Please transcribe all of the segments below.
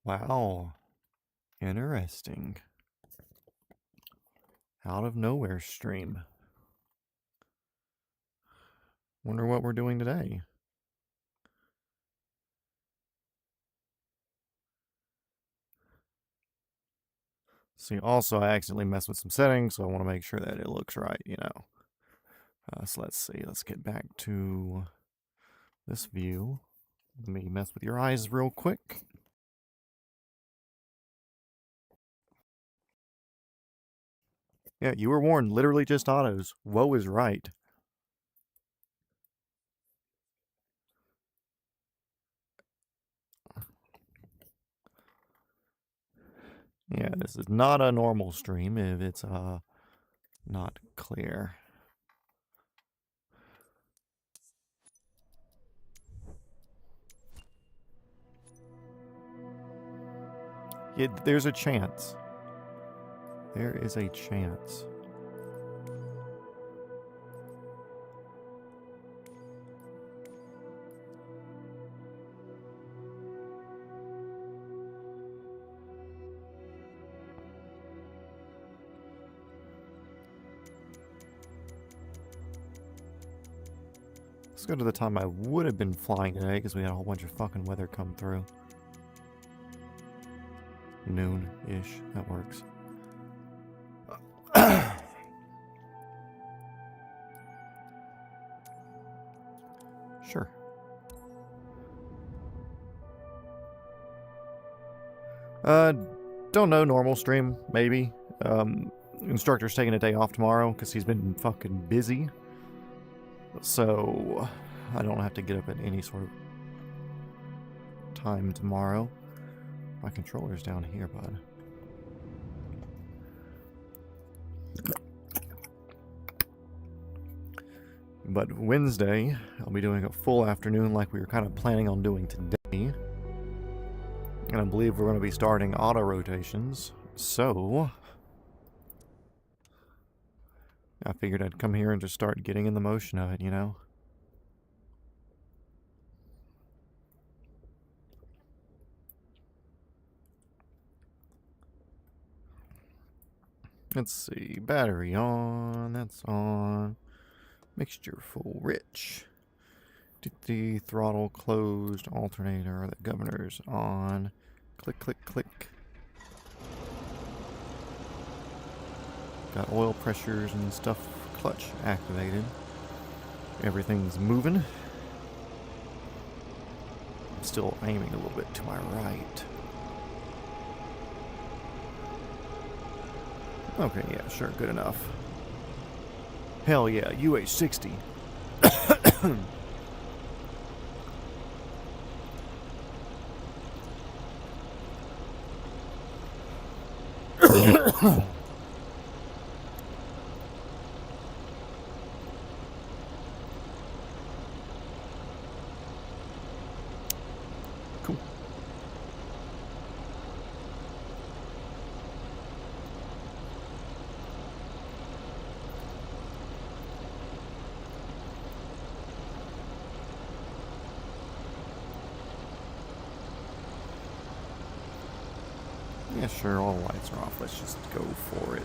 Wow. Interesting. Out of nowhere stream. Wonder what we're doing today. See, also, I accidentally messed with some settings, so I want to make sure that it looks right, you know. So let's see. Let's get back to this view. Let me mess with your eyes real quick. Yeah, you were warned. Literally just autos. Woe is right. Yeah, this is not a normal stream if it's not clear. Yeah, there's a chance. There is a chance. Let's go to the time I would have been flying today because we had a whole bunch of fucking weather come through. Noon-ish. That works. Sure. Don't know. Normal stream, maybe. Instructor's taking a day off tomorrow because he's been fucking busy. So, I don't have to get up at any sort of time tomorrow. My controller's down here, bud. But Wednesday, I'll be doing a full afternoon like we were kind of planning on doing today. And I believe we're going to be starting Autorotations. So, I figured I'd come here and just start getting in the motion of it, you know? Let's see. Battery on. That's on. Mixture full rich. The throttle closed. Alternator. The governor's on. Click, click, click. Got oil pressures and stuff. Clutch activated. Everything's moving. I'm still aiming a little bit to my right. Okay, yeah, sure, good enough. Hell yeah, UH-60. Cool. Yeah, sure, all the lights are off. Let's just go for it.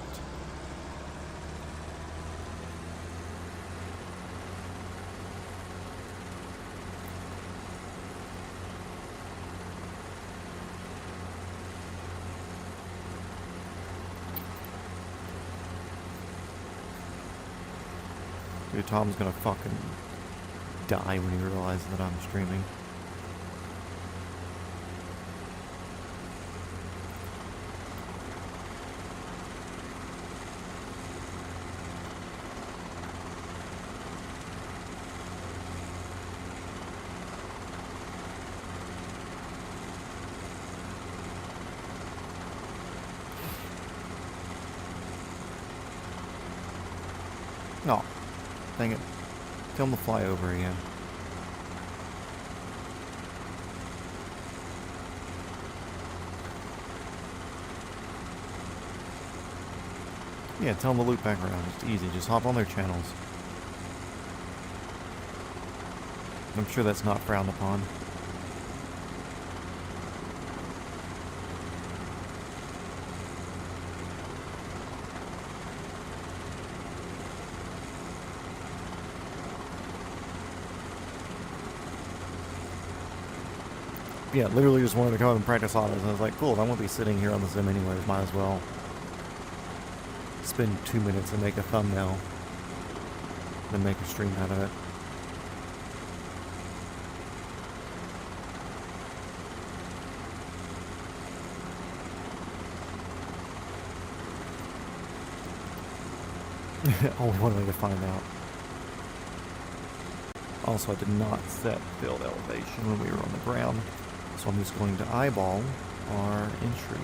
Dude, Tom's gonna fucking die when he realizes that I'm streaming. Oh, dang it. Tell him to fly over again. Yeah, tell them to loop back around. It's easy. Just hop on their channels. I'm sure that's not frowned upon. yeah, literally just wanted to come and practice autos. And I was like, cool, I'm going to be sitting here on the sim anyways. Might as well spend 2 minutes and make a thumbnail. Then make a stream out of it. Only one way to find out. Also, I did not set field elevation when we were on the ground, so I'm just going to eyeball our entry.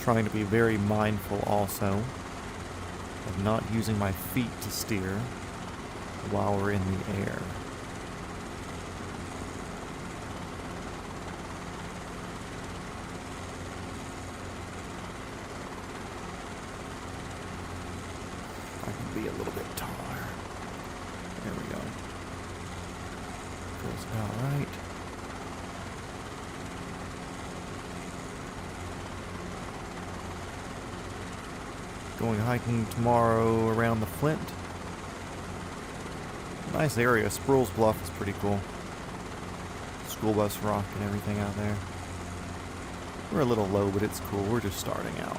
Trying to be very mindful also of not using my feet to steer while we're in the air. I can be a little bit taller. There we go. Feels about right. Going hiking tomorrow around the Flint. Nice area. Sproul's Bluff is pretty cool. School bus rock and everything out there. We're a little low, but it's cool. We're just starting out.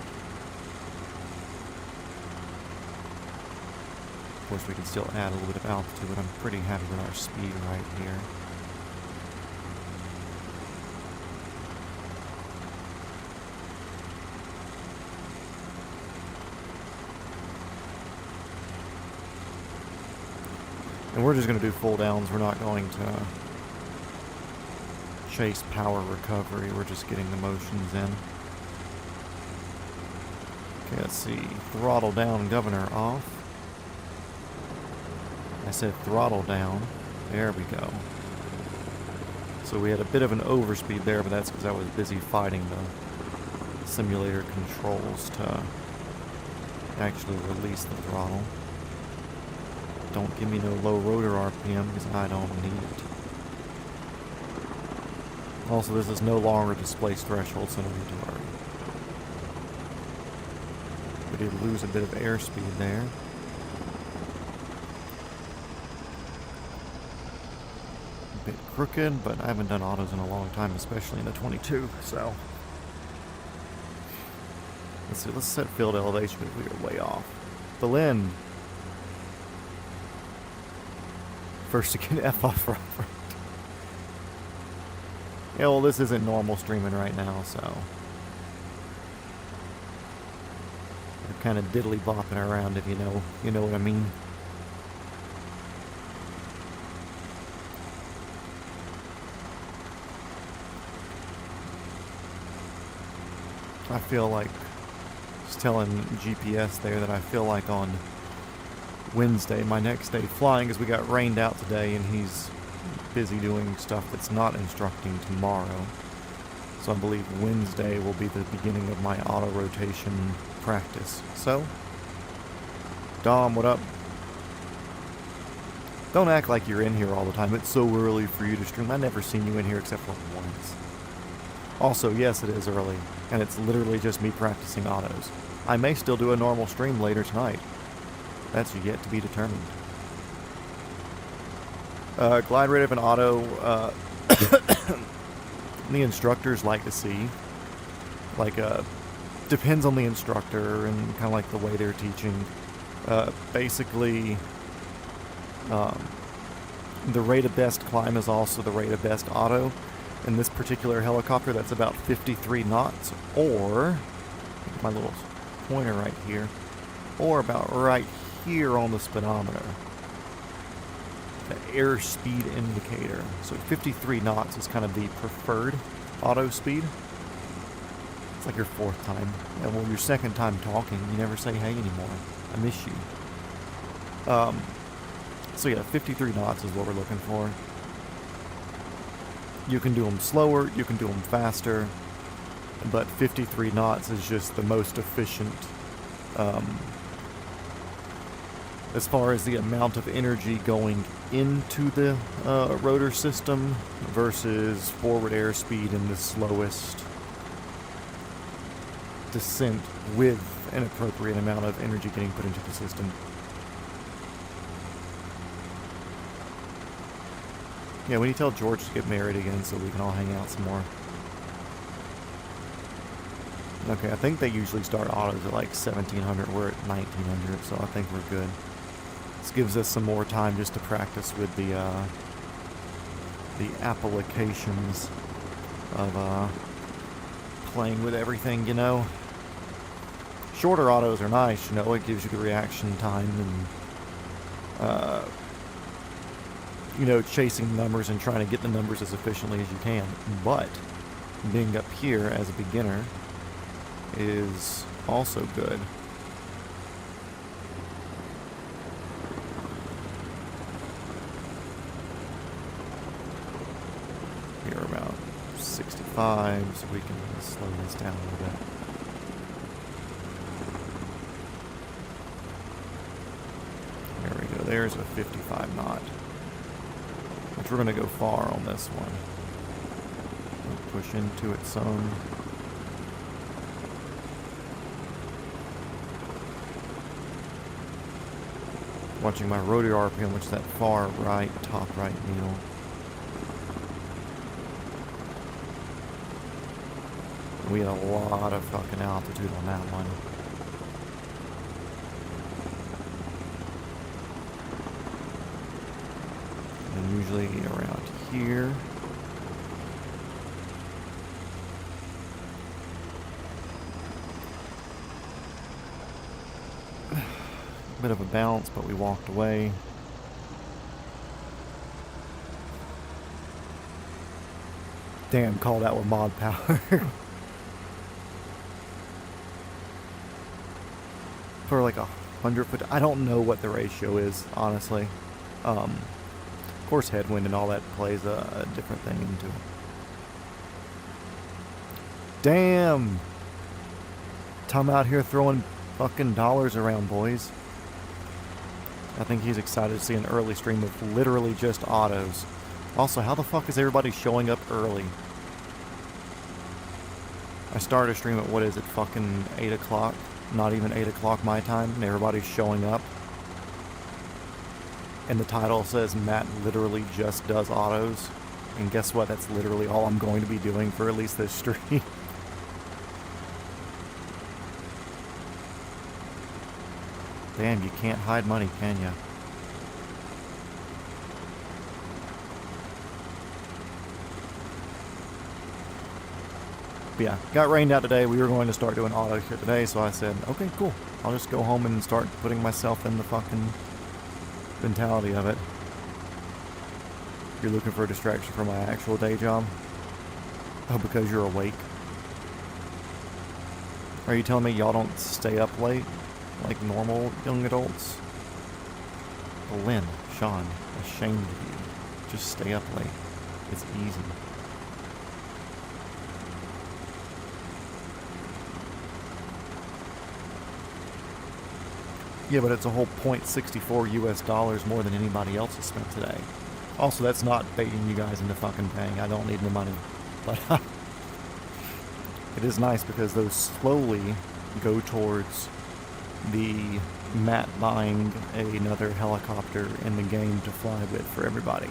Of course, we can still add a little bit of altitude, but I'm pretty happy with our speed right here. And we're just going to do full downs. We're not going to chase power recovery. We're just getting the motions in. Okay, let's see. Throttle down, governor off. I said throttle down. There we go. So we had a bit of an overspeed there, but that's because I was busy fighting the simulator controls to actually release the throttle. Don't give me no low rotor RPM because I don't need it. Also, this is no longer displaced threshold, so no need to worry. We did lose a bit of airspeed there. A bit crooked, but I haven't done autos in a long time, especially in the 22, so. Let's see, let's set field elevation if we are way off. Berlin. First to get F off right. Yeah, well, this isn't normal streaming right now, so we're kind of diddly bopping around, if you know what I mean. I feel like just telling GPS there that I feel like on Wednesday, my next day flying, because we got rained out today and he's busy doing stuff that's not instructing tomorrow. So I believe Wednesday will be the beginning of my auto rotation practice. So, Dom, what up? Don't act like you're in here all the time. It's so early for you to stream. I've never seen you in here except for once. Also, yes, it is early, and it's literally just me practicing autos. I may still do a normal stream later tonight. That's yet to be determined. Glide rate of an auto, the instructors like to see. Like, depends on the instructor and kind of like the way they're teaching. Basically, the rate of best climb is also the rate of best auto. In this particular helicopter, that's about 53 knots, or, my little pointer right here, or about right here on the speedometer, the airspeed indicator. So 53 knots is kind of the preferred auto speed. It's like your fourth time. And well, your second time talking, you never say hey anymore. I miss you. So yeah, 53 knots is what we're looking for. You can do them slower, you can do them faster, but 53 knots is just the most efficient as far as the amount of energy going into the rotor system versus forward airspeed in the slowest descent with an appropriate amount of energy getting put into the system. Yeah, we need to tell George to get married again so we can all hang out some more. Okay, I think they usually start autos at like 1700. We're at 1900, so I think we're good. This gives us some more time just to practice with the applications of playing with everything, you know. Shorter autos are nice, you know, it gives you the reaction time and, you know, chasing numbers and trying to get the numbers as efficiently as you can. But being up here as a beginner is also good. We're about 65, so we can slow this down a little bit. There we go. There's a 55 knot. Which we're going to go far on this one. We'll push into it some. Watching my rotary RPM, which is that far right, top right needle. We had a lot of fucking altitude on that one. And usually around here. Bit of a bounce, but we walked away. Damn, call that with mod power. For like 100 foot, I don't know what the ratio is, honestly. Of course, headwind and all that plays a different thing into it. Damn! Tom out here throwing fucking dollars around, boys. I think he's excited to see an early stream of literally just autos. Also, how the fuck is everybody showing up early? I started a stream at, what is it, fucking 8 o'clock? Not even 8 o'clock my time, and everybody's showing up. And the title says Matt literally just does autos. And guess what? That's literally all I'm going to be doing for at least this stream. Damn, you can't hide money, can ya? But yeah, got rained out today. We were going to start doing auto here today, so I said, okay, cool. I'll just go home and start putting myself in the fucking mentality of it. You're looking for a distraction from my actual day job? Oh, because you're awake? Are you telling me y'all don't stay up late? Like normal young adults? Well, Lynn, Sean, ashamed of you. Just stay up late. It's easy. Yeah, but it's a whole $0.64 US more than anybody else has spent today. Also, that's not baiting you guys into fucking paying. I don't need the money. But it is nice because those slowly go towards the Matt buying another helicopter in the game to fly with for everybody.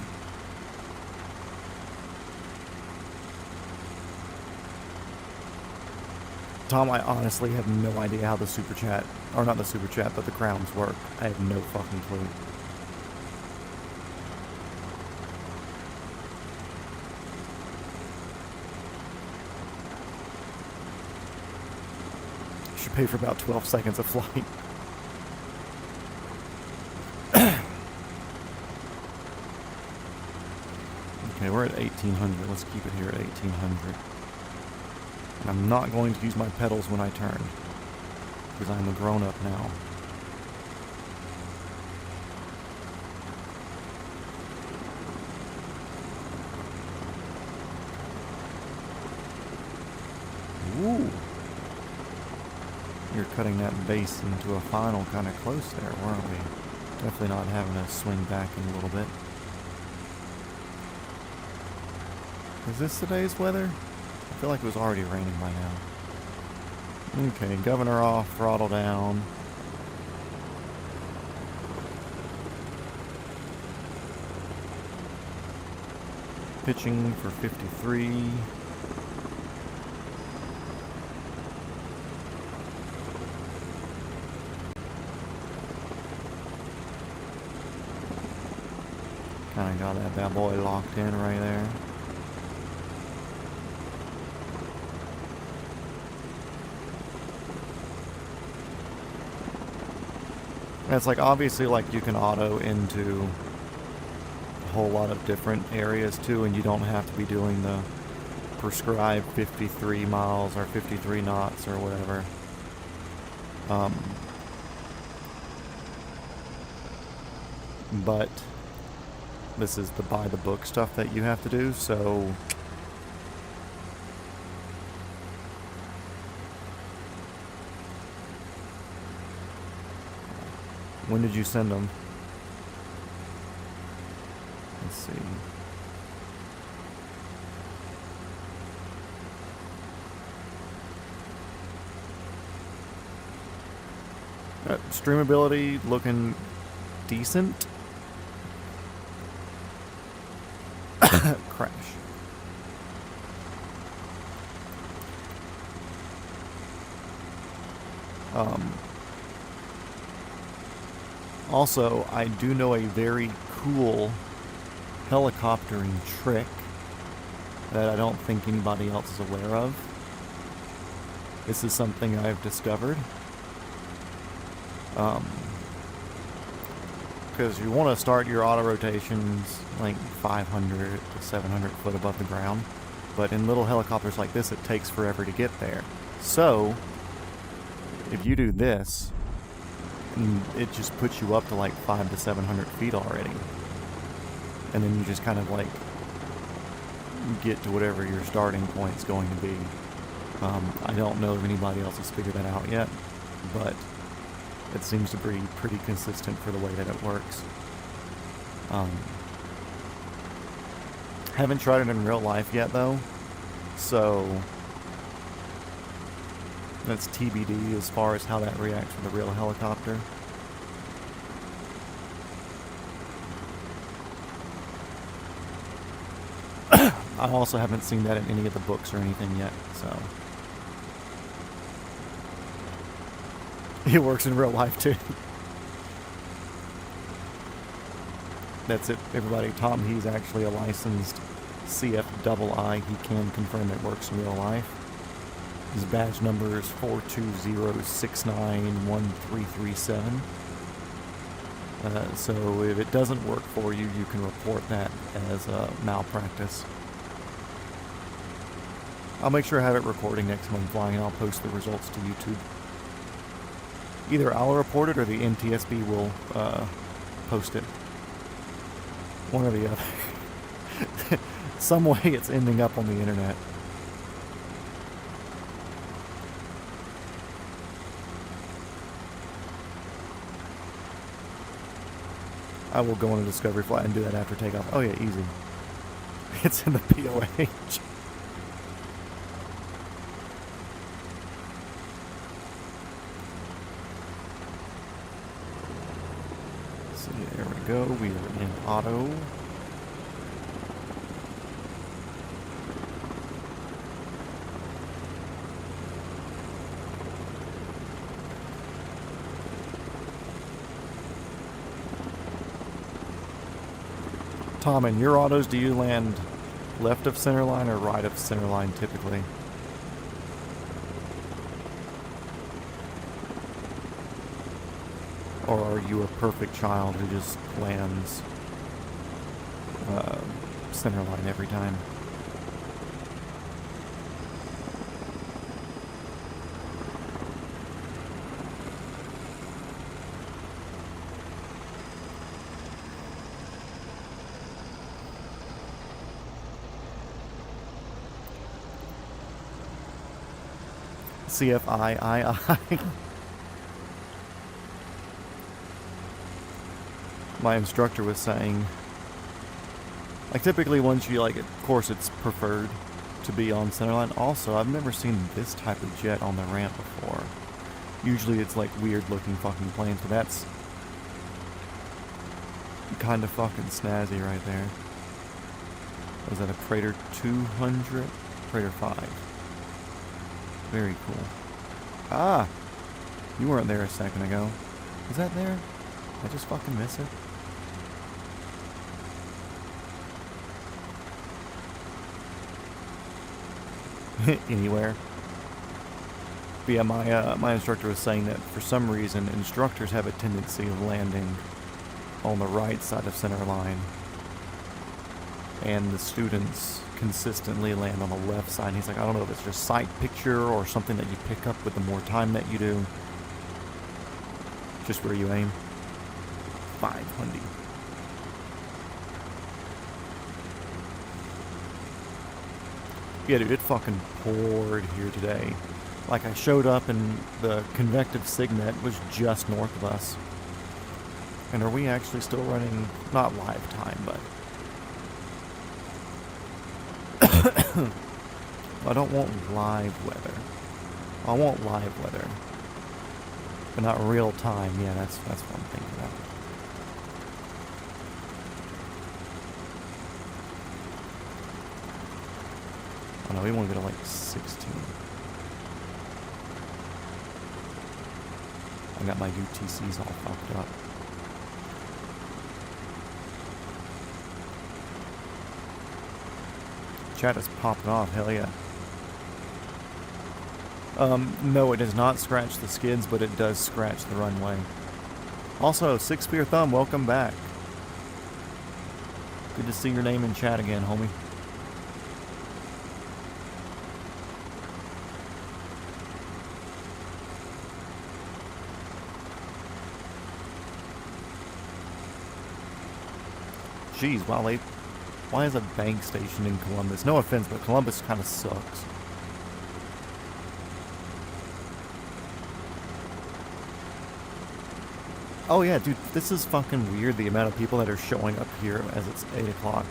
Tom, I honestly have no idea how the super chat, or not the super chat, but the crowns work. I have no fucking clue. Should pay for about 12 seconds of flight. Okay, we're at 1800. Let's keep it here at 1800. And I'm not going to use my pedals when I turn, because I'm a grown-up now. Ooh. You're cutting that base into a final kind of close there, weren't we? Definitely not having to swing back in a little bit. Is this today's weather? I feel like it was already raining by now. Okay, governor off, throttle down. Pitching for 53. Kind of got that bad boy locked in right there. And it's like, obviously, like, you can auto into a whole lot of different areas too, and you don't have to be doing the prescribed 53 miles or 53 knots or whatever. But this is the by the book stuff that you have to do, so when did you send them? Let's see. Streamability looking decent. Crash. Also, I do know a very cool helicoptering trick that I don't think anybody else is aware of. This is something I've discovered. Because you want to start your auto rotations like 500 to 700 foot above the ground, but in little helicopters like this, it takes forever to get there. So, if you do this, it just puts you up to like 500 to 700 feet already. And then you just kind of like get to whatever your starting point's going to be. I don't know if anybody else has figured that out yet, but it seems to be pretty consistent for the way that it works. Haven't tried it in real life yet though, so that's TBD as far as how that reacts with a real helicopter. I also haven't seen that in any of the books or anything yet, so it works in real life too. That's it, everybody. Tom, he's actually a licensed CFII. He can confirm it works in real life. His badge number is 420691337. So if it doesn't work for you, you can report that as malpractice. I'll make sure I have it recording next time I'm flying, and I'll post the results to YouTube. Either I'll report it or the NTSB will post it. One or the other. Some way it's ending up on the internet. I will go on a discovery flight and do that after takeoff. Oh yeah, easy. It's in the POH. See, there we go. We are in auto. Tom, in your autos, do you land left of center line or right of center line typically? Or are you a perfect child who just lands center line every time? CFII. My instructor was saying, like, typically once you, like, of course it's preferred to be on centerline. Also, I've never seen this type of jet on the ramp before. Usually it's like weird looking fucking planes, but that's kind of fucking snazzy right there. Was that a Praetor 200? Praetor 5. Very cool. Ah! You weren't there a second ago. Is that there? I just fucking miss it. Anywhere. But yeah, my instructor was saying that for some reason instructors have a tendency of landing on the right side of center line, and the students consistently land on the left side. And he's like, I don't know if it's just sight picture or something that you pick up with the more time that you do. Just where you aim. 500. Yeah, dude, it fucking poured here today. Like, I showed up and the convective signet was just north of us. And are we actually still running, not live time, but... I don't want live weather. I want live weather. But not real time. Yeah, that's what I'm thinking about. Oh no, we want to go to like 16. I got my UTCs all fucked up. Chat is popping off, hell yeah. No, it does not scratch the skids, but it does scratch the runway. Also, Six Spear Thumb, welcome back. Good to see your name in chat again, homie. Jeez, wow, why is a bank station in Columbus? No offense, but Columbus kind of sucks. Oh yeah, dude, this is fucking weird, the amount of people that are showing up here as it's 8 o'clock.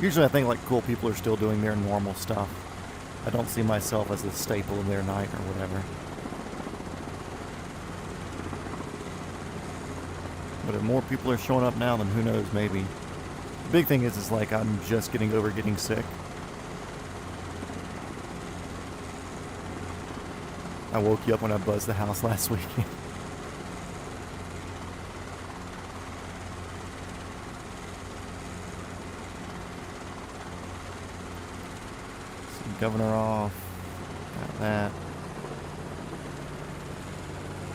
Usually I think like cool people are still doing their normal stuff. I don't see myself as the staple of their night or whatever. But if more people are showing up now, then who knows, maybe. The big thing is like I'm just getting over getting sick. I woke you up when I buzzed the house last weekend. Governor off. Got that.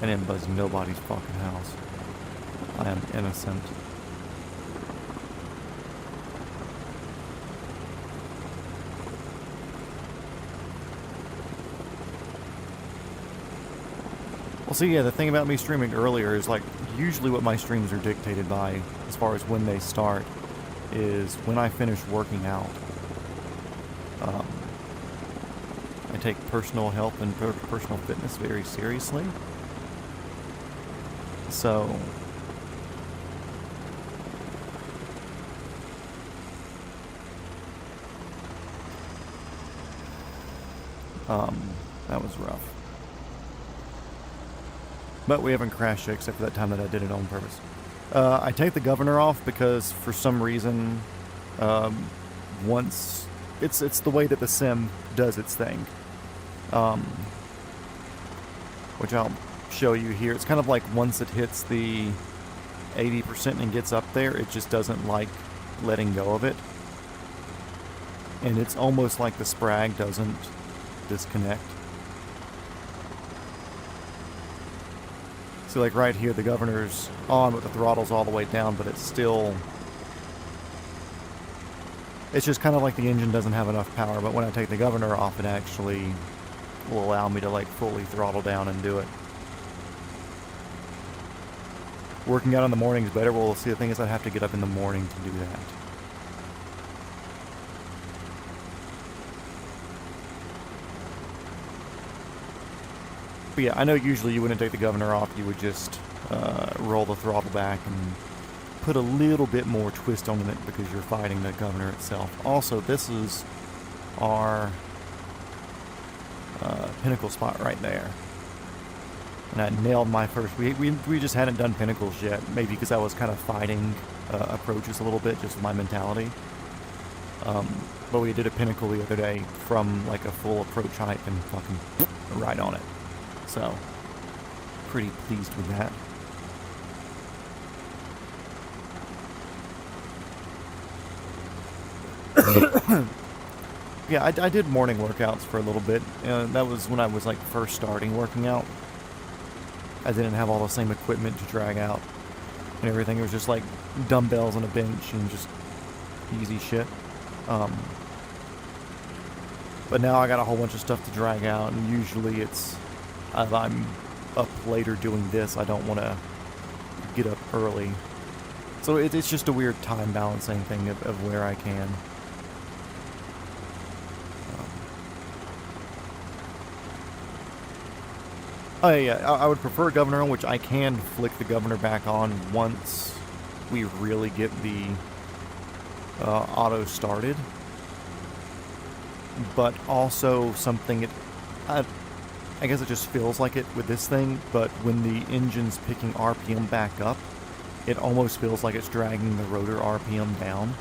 I didn't buzz nobody's fucking house. I am innocent. Well, see, yeah, the thing about me streaming earlier is, like, usually what my streams are dictated by, as far as when they start, is when I finish working out. I take personal health and personal fitness very seriously. So, that was rough. But we haven't crashed yet, except for that time that I did it on purpose. I take the governor off because for some reason, once it's the way that the sim does its thing, which I'll show you here. It's kind of like once it hits the 80% and gets up there, it just doesn't like letting go of it, and it's almost like the sprag doesn't disconnect. So like right here, the governor's on, but the throttle's all the way down, but it's still... It's just kind of like the engine doesn't have enough power, but when I take the governor off, it actually will allow me to like fully throttle down and do it. Working out in the morning is better. Well, see, the thing is I'd have to get up in the morning to do that. But yeah, I know usually you wouldn't take the governor off, you would just roll the throttle back and put a little bit more twist on it because you're fighting the governor itself. Also, this is our pinnacle spot right there. And I nailed my first. We just hadn't done pinnacles yet, maybe because I was kind of fighting approaches a little bit, just with my mentality. But we did a pinnacle the other day from like a full approach height and fucking right on it. So, pretty pleased with that. Yeah, I did morning workouts for a little bit. That was when I was like first starting working out. I didn't have all the same equipment to drag out and everything. It was just like dumbbells and a bench and just easy shit. But now I got a whole bunch of stuff to drag out, and usually it's, if I'm up later doing this, I don't want to get up early. So it's just a weird time balancing thing of where I can. Oh yeah, I would prefer governor on, which I can flick the governor back on once we really get the auto started. But also something, I guess it just feels like it with this thing, but when the engine's picking RPM back up, it almost feels like it's dragging the rotor RPM down.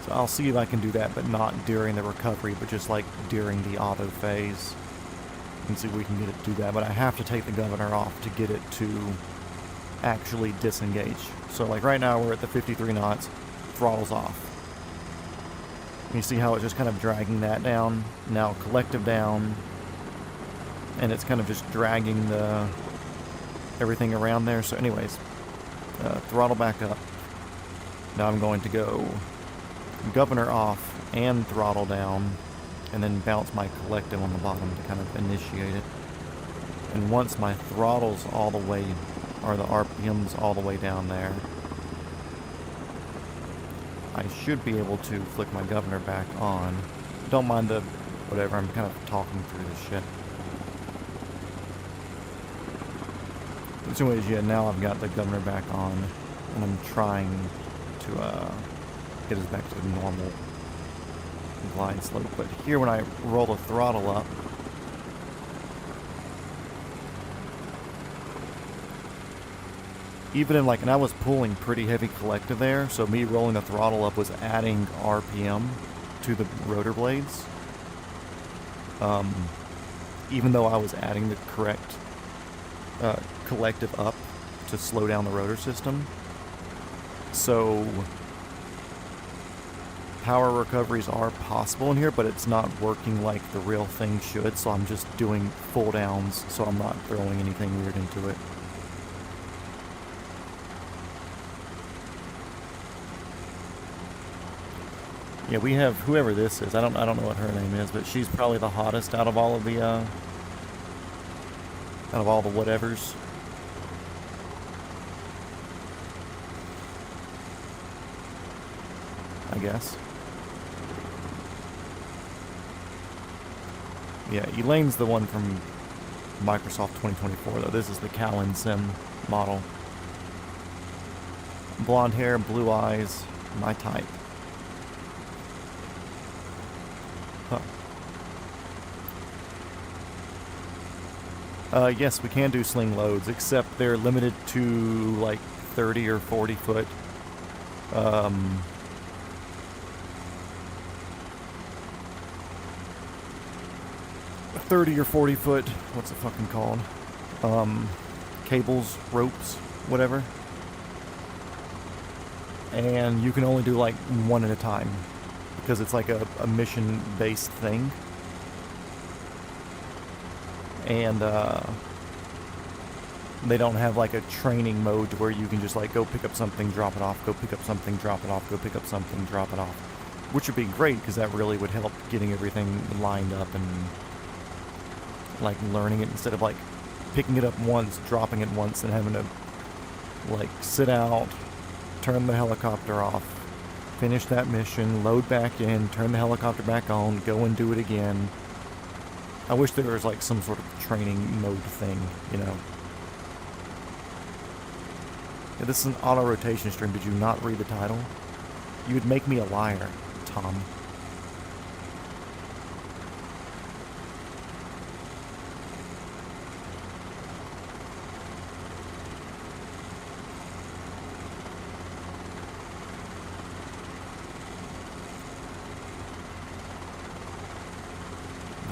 So I'll see if I can do that, but not during the recovery, but just like during the auto phase. And see if we can get it to do that. But I have to take the governor off to get it to actually disengage. So like right now we're at the 53 knots, throttle's off. You see how it's just kind of dragging that down, now collective down, and it's kind of just dragging the everything around there. So anyways, throttle back up. Now I'm going to go governor off and throttle down, and then bounce my collective on the bottom to kind of initiate it. And once my throttle's all the way, or the RPM's all the way down there, I should be able to flick my governor back on. Don't mind the whatever, I'm kind of talking through this shit. But anyways, yeah, now I've got the governor back on, and I'm trying to get us back to the normal glide slope. But here when I roll the throttle up, even in like, and I was pulling pretty heavy collective there, so me rolling the throttle up was adding RPM to the rotor blades. Even though I was adding the correct collective up to slow down the rotor system. So power recoveries are possible in here, but it's not working like the real thing should, so I'm just doing full downs, so I'm not throwing anything weird into it. Yeah, we have whoever this is. I don't know what her name is, but she's probably the hottest out of all of the whatevers. I guess. Yeah, Elaine's the one from Microsoft 2024, though. This is the Callan Sim model. Blonde hair, blue eyes, my type. Yes, we can do sling loads, except they're limited to like 30 or 40 foot. 30 or 40 foot, what's it fucking called? Cables, ropes, whatever. And you can only do like one at a time, because it's like a mission-based thing. And they don't have like a training mode where you can just like go pick up something, drop it off, go pick up something, drop it off, go pick up something, drop it off. Which would be great, because that really would help getting everything lined up and like learning it, instead of like picking it up once, dropping it once, and having to like sit out, turn the helicopter off, finish that mission, load back in, turn the helicopter back on, go and do it again. I wish there was like some sort of training mode thing, you know. Yeah, this is an auto rotation stream. Did you not read the title? You would make me a liar, Tom.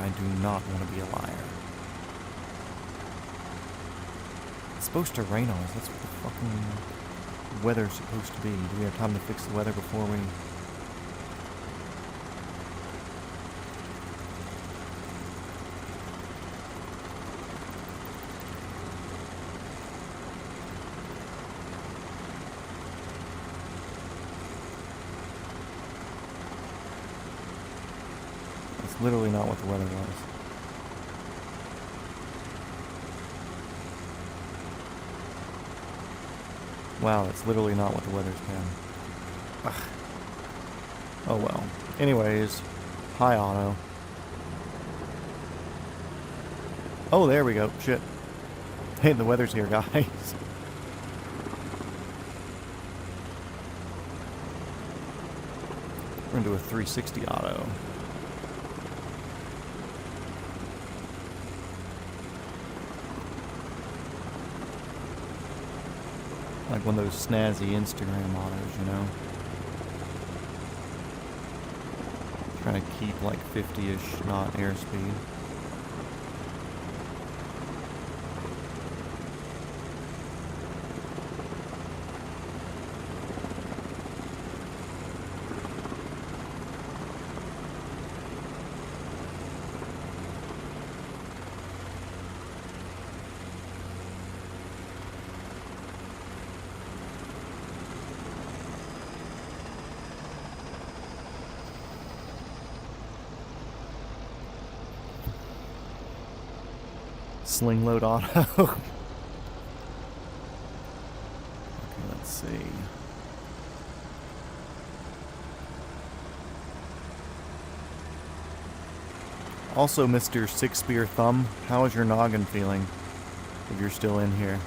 I do not want to be a liar. It's supposed to rain on us. That's what the fucking weather's supposed to be. Do we have time to fix the weather before we... That's literally not what the weather was. Wow, that's literally not what the weather's been. Ugh. Oh well. Anyways, hi Auto. Oh, there we go. Shit. Hey, the weather's here, guys. We're gonna do a 360 Auto. Like one of those snazzy Instagram autos, you know? Trying to keep like 50-ish knot airspeed. Sling load auto. Okay, let's see. Also, Mr. Six Spear Thumb, how is your noggin feeling? If you're still in here.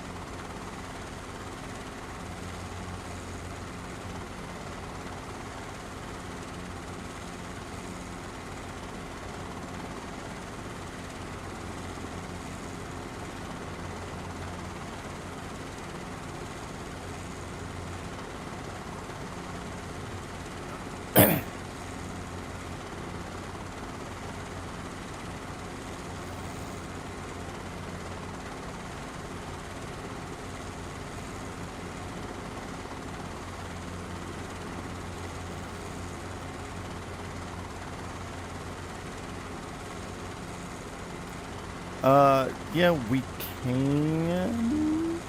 Yeah, we can.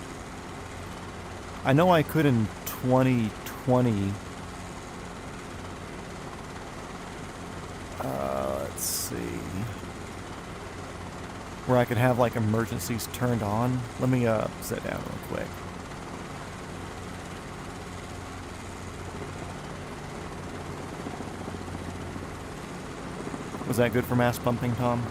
I know I could in 2020. Let's see. Where I could have like emergencies turned on. Let me sit down real quick. Was that good for mass pumping, Tom?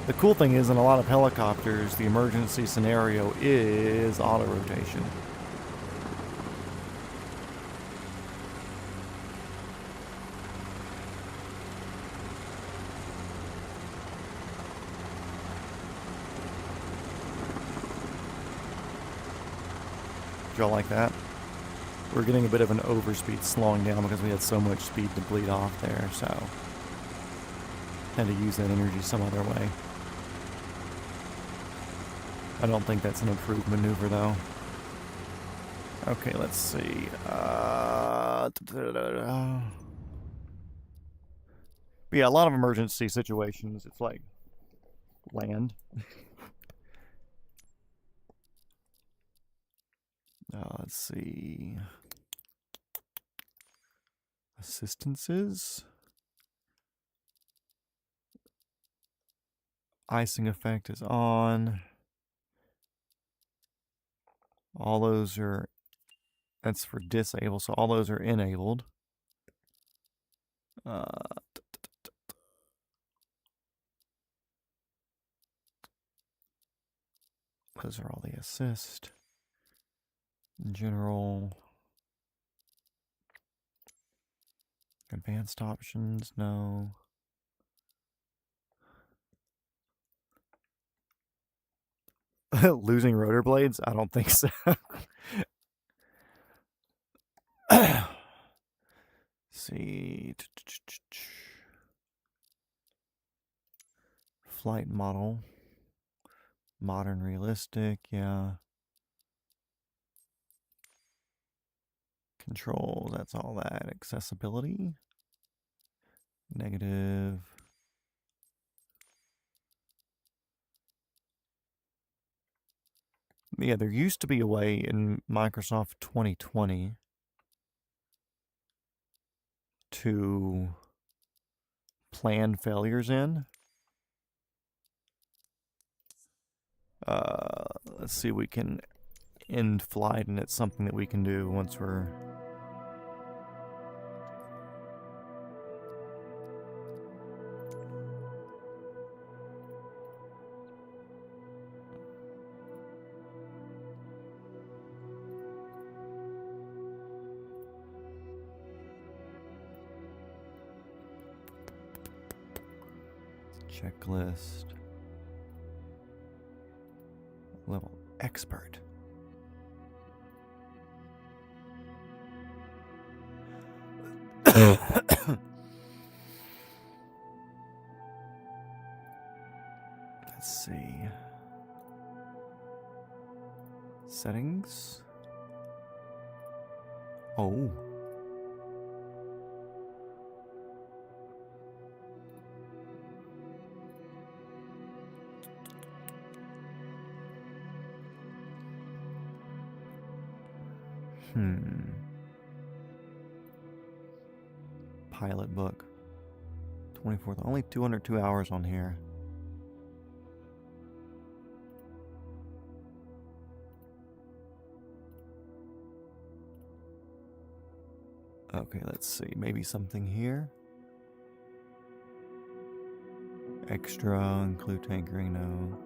The cool thing is, in a lot of helicopters, the emergency scenario is auto rotation. Did y'all like that? We're getting a bit of an overspeed slowing down because we had so much speed to bleed off there, so had to use that energy some other way. I don't think that's an improved maneuver, though. Okay, let's see. But yeah, a lot of emergency situations, it's like land. Let's see. Assistances. Icing effect is on. All those are, that's for disable, so all those are enabled. Those are all the assist. General. Advanced options, no. Losing rotor blades? I don't think so. See. flight model. Modern realistic, yeah. Controls, that's all that. Accessibility. Negative. Yeah, there used to be a way in Microsoft 2020 to plan failures in. Let's see, we can end flight, and it's something that we can do once we're... Checklist. Level expert. Let's see. Settings. Oh. Pilot book. 24th. Only 202 hours on here. Okay, let's see. Maybe something here. Extra, include tankering, no.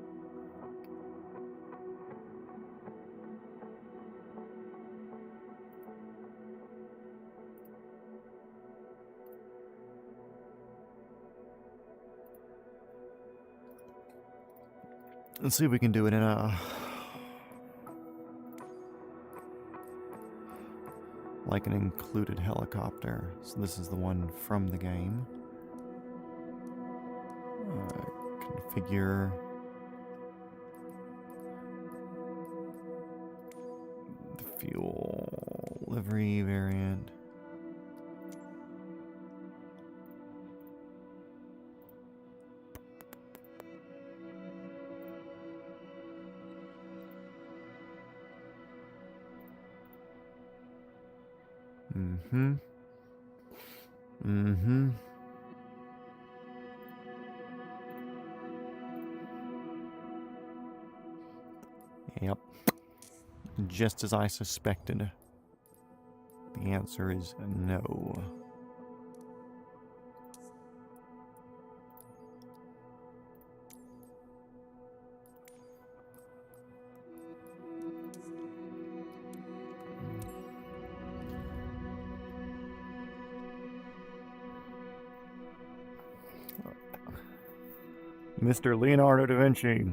Let's see if we can do it in a... like an included helicopter. So this is the one from the game. Configure. The fuel livery variant. Yep. Just as I suspected. The answer is no. Mr. Leonardo da Vinci.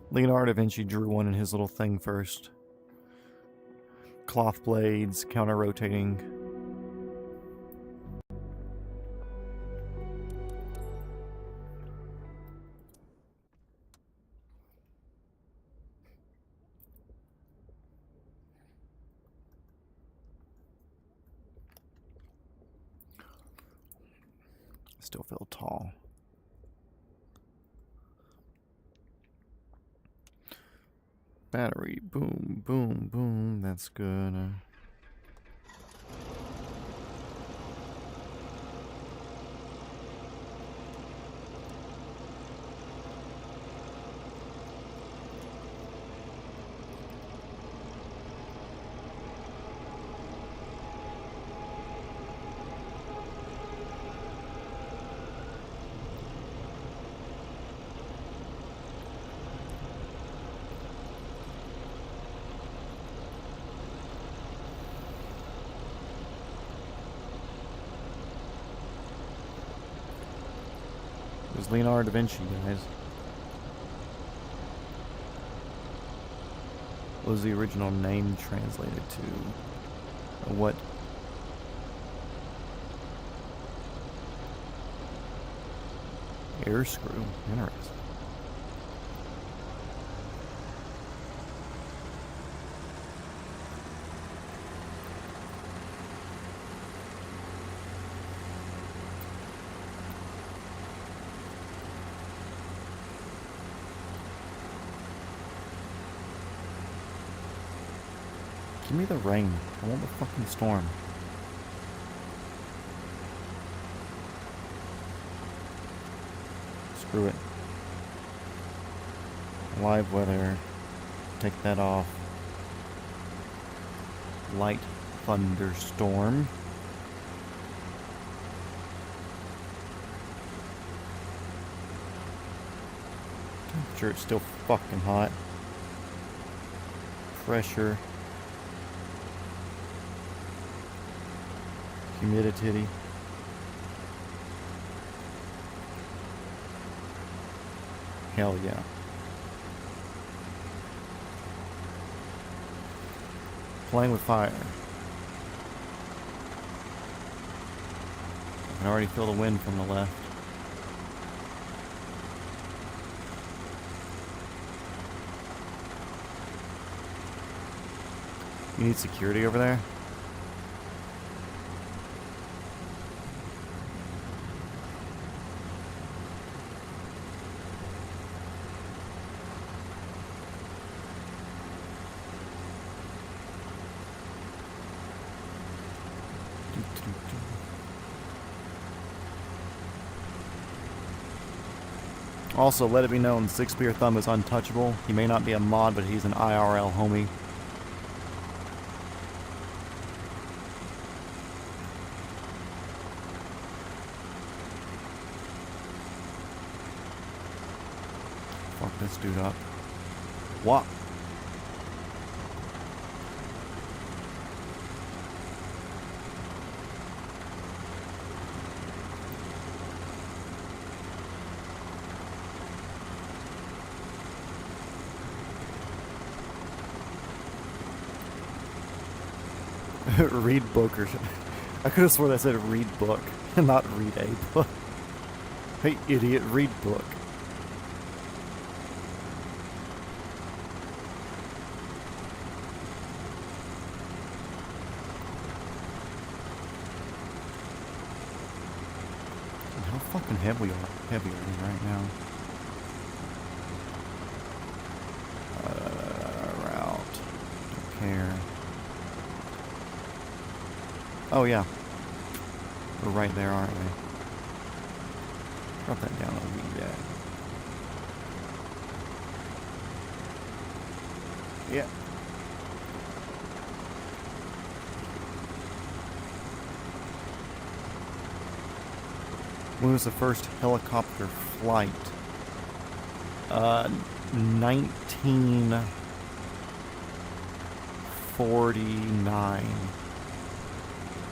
Leonardo da Vinci drew one in his little thing first. Cloth blades, counter-rotating. Still feel tall. Battery, boom, boom, boom. That's good. There's Leonardo da Vinci, guys. was the original name translated to? What? Air screw. Interesting. Give me the rain. I want the fucking storm. Screw it. Live weather. Take that off. Light thunderstorm. Temperature, it's still fucking hot. Pressure. Humidity. Hell yeah. Playing with fire. I can already feel the wind from the left. You need security over there? Also, let it be known, Six Spear Thumb is untouchable. He may not be a mod, but he's an IRL homie. Fuck this dude up. What? Read book or something. I could have sworn that said read book and not read a book. Hey idiot, read book. How fucking heavy are we right now? Route. Don't care. Oh yeah. We're right there, aren't we? Drop that down a wee bit. Yeah. When was the first helicopter flight? 1949.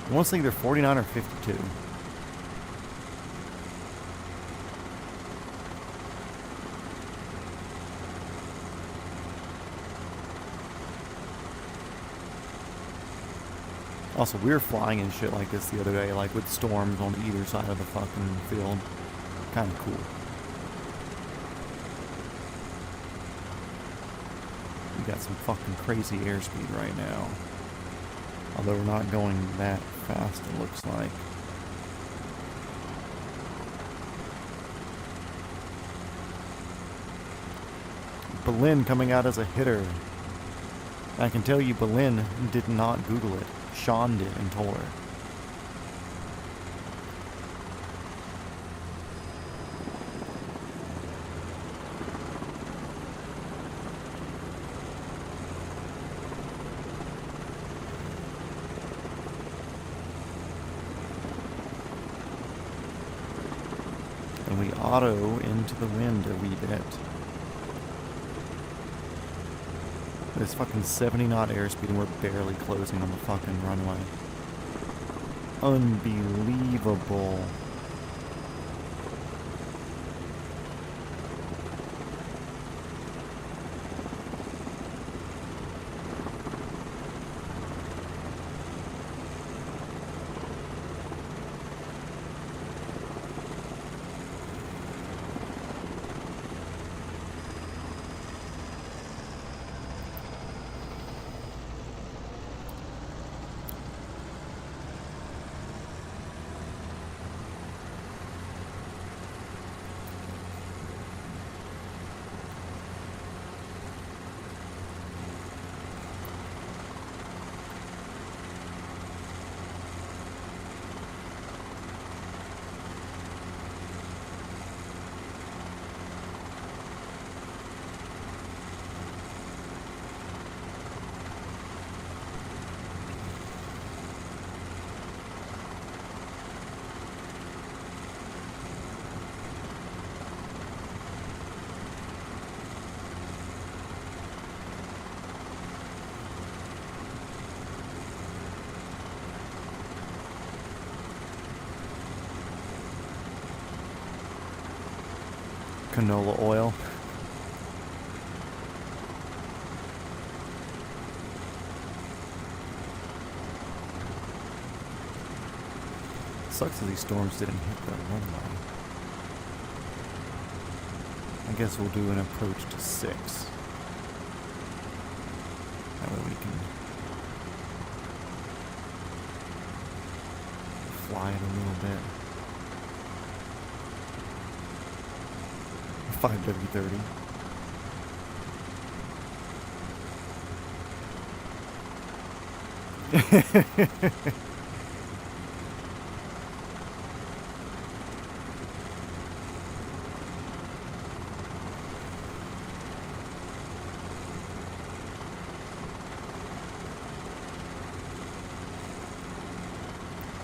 I want to say either 49 or 52. Also, we were flying and shit like this the other day, like with storms on either side of the fucking field. Kind of cool. We got some fucking crazy airspeed right now. Although we're not going that fast, it looks like. Berlin coming out as a hitter. I can tell you Berlin did not Google it. Sean did and told her. And we auto into the wind a wee bit. It's fucking 70 knot airspeed and we're barely closing on the fucking runway. Unbelievable. canola oil. Sucks that these storms didn't hit the runway. I guess we'll do an approach to 6. That way we can fly it a little bit. 5W30.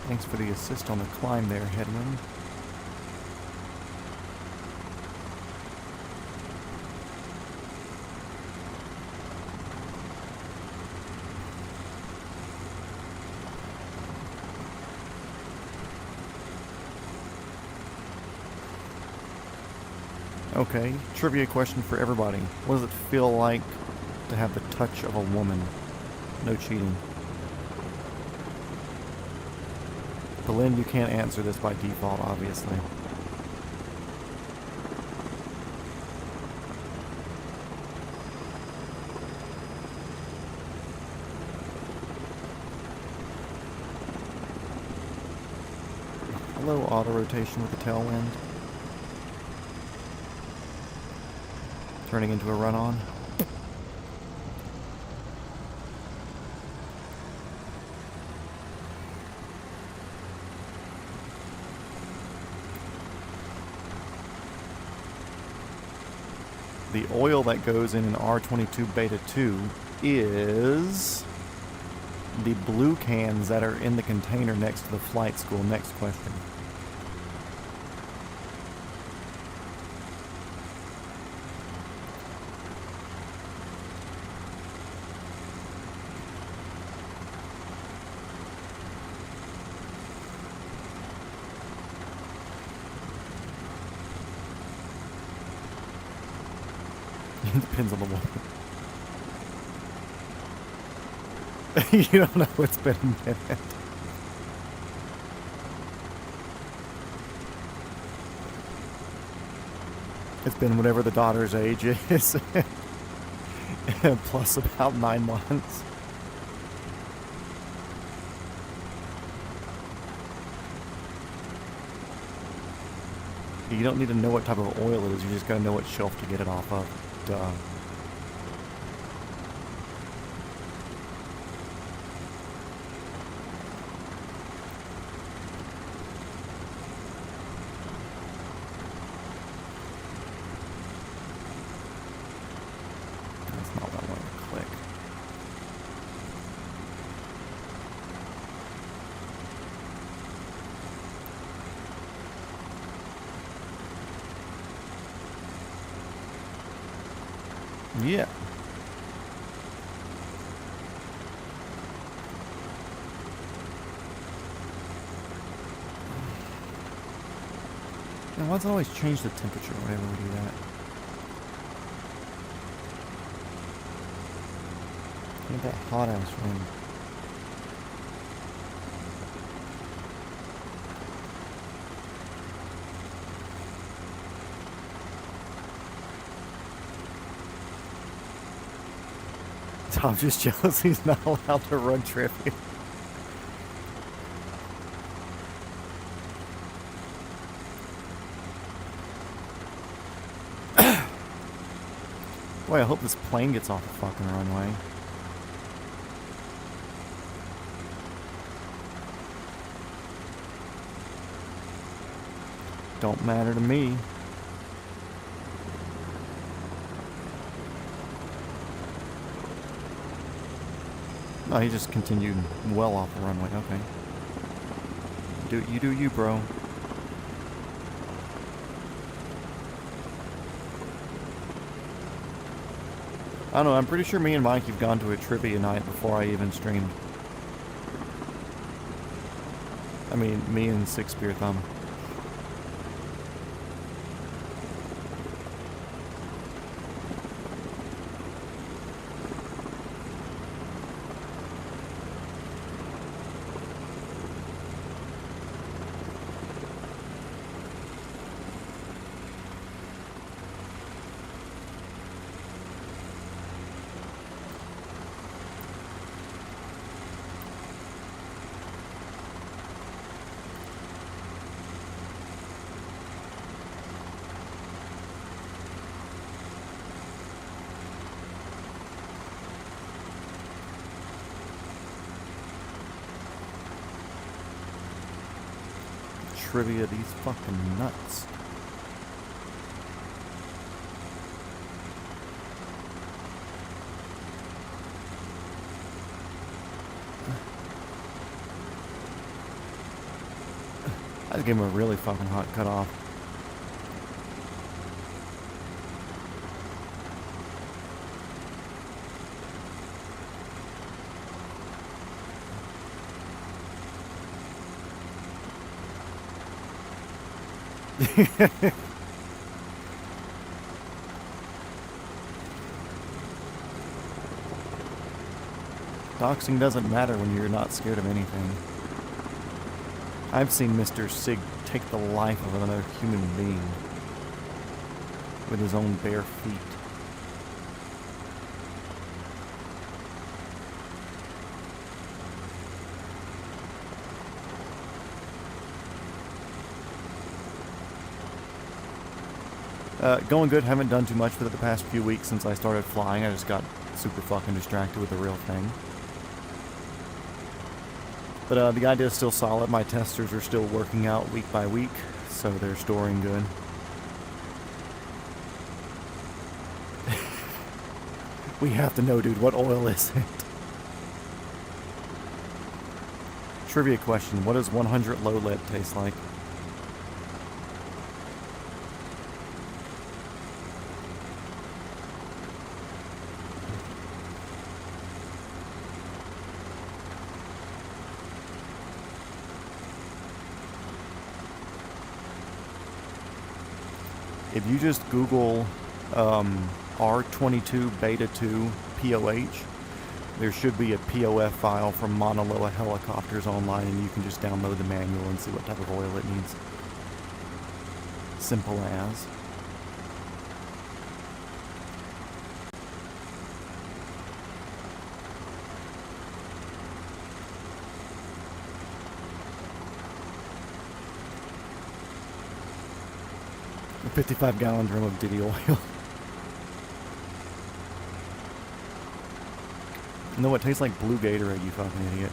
Thanks for the assist on the climb there, Headwind. Okay, trivia question for everybody. What does it feel like to have the touch of a woman? No cheating. Lynn, you can't answer this by default, obviously. Hello, auto rotation with the tailwind. Turning into a run-on. The oil that goes in an R22 Beta 2 is the blue cans that are in the container next to the flight school. Next question. It depends on the woman. You don't know what's been in it. It's been whatever the daughter's age is. Plus about 9 months. You don't need to know what type of oil it is, you just gotta know what shelf to get it off of. Duh. That's not what I wanted to click. Yeah. Now, let's always change the temperature whenever we do that. Look at that hot ass wind. I'm just jealous he's not allowed to run trivia. Boy, I hope this plane gets off the fucking runway. Don't matter to me. Oh, he just continued well off the runway. Okay. You do you, bro. I don't know, I'm pretty sure me and Mike have gone to a trivia night before I even streamed. I mean, me and Six Spear Thumb. trivia these fucking nuts. I just gave him a really fucking hot cutoff. Doxing doesn't matter when you're not scared of anything. I've seen Mr. Sig take the life of another human being with his own bare feet. Going good. Haven't done too much with it the past few weeks since I started flying. I just got super fucking distracted with the real thing. But the idea is still solid. My testers are still working out week by week, so they're storing good. We have to know, dude, what oil is it? Trivia question, what does 100 low lead taste like? If you just Google R22 Beta 2 POH, there should be a POF file from Mauna Loa helicopters online, and you can just download the manual and see what type of oil it needs. Simple as. A 55-gallon drum of Diddy oil. No, it tastes like blue Gatorade, you fucking idiot.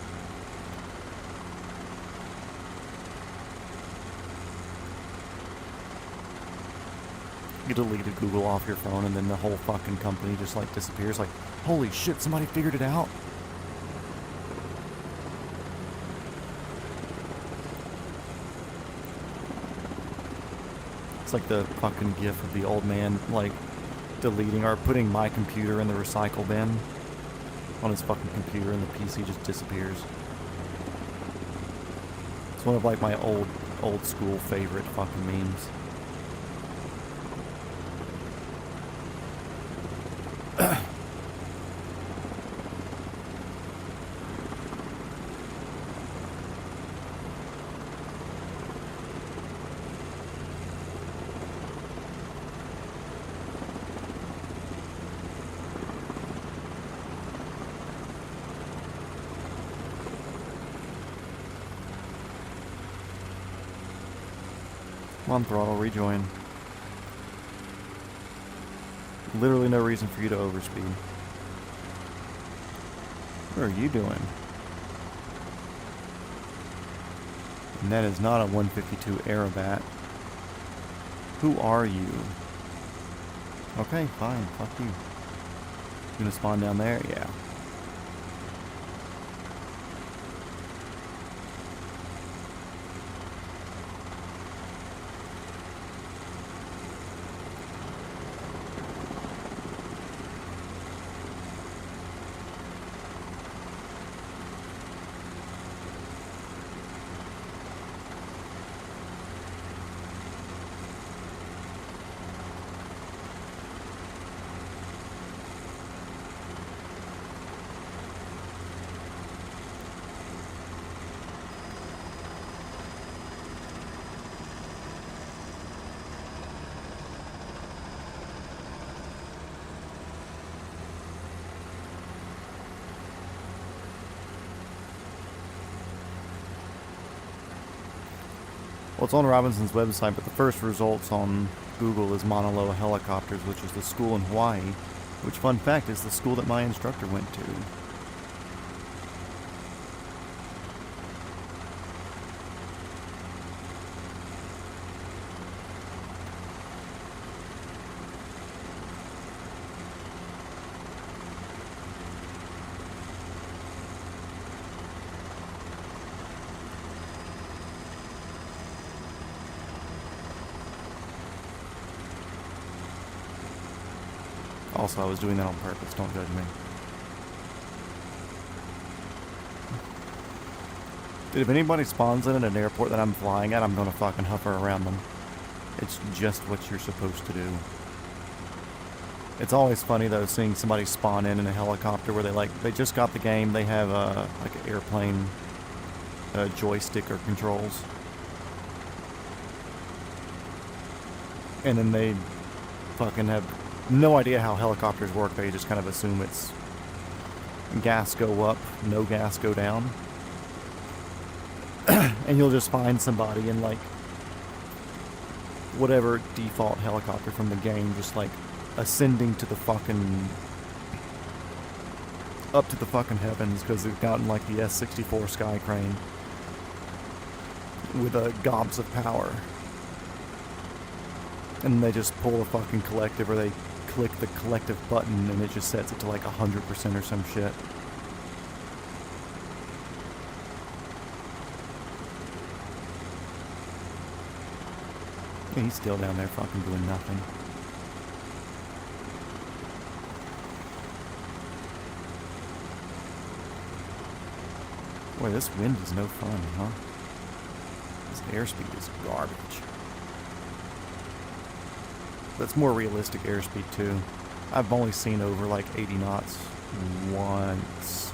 You deleted Google off your phone and then the whole fucking company just like disappears. Like, holy shit, somebody figured it out. It's like the fucking gif of the old man, like, deleting or putting my computer in the recycle bin on his fucking computer, and the PC just disappears. It's one of, like, my old school favorite fucking memes. Come on, throttle, rejoin. Literally no reason for you to overspeed. What are you doing? And that is not a 152 Aerobat. Who are you? Okay, fine, fuck you. You gonna spawn down there? Yeah. Well, it's on Robinson's website, but the first results on Google is Mauna Loa Helicopters, which is the school in Hawaii, which, fun fact, is the school that my instructor went to. Also, I was doing that on purpose, don't judge me. Dude, if anybody spawns in at an airport that I'm flying at, I'm gonna fucking hover around them. It's just what you're supposed to do. It's always funny though seeing somebody spawn in a helicopter where they just got the game, they have like an airplane joystick or controls, and then they fucking have no idea how helicopters work. They just kind of assume it's gas go up, no gas go down. And you'll just find somebody in like whatever default helicopter from the game, just like ascending to the fucking up to the fucking heavens because they've gotten like the S-64 sky crane with gobs of power, and they just pull a fucking collective, or they click the collective button and it just sets it to like 100% or some shit. He's still down there fucking doing nothing. Boy, this wind is no fun, huh? This airspeed is garbage. That's more realistic airspeed too. I've only seen over like 80 knots once.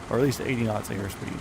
Or at least 80 knots airspeed.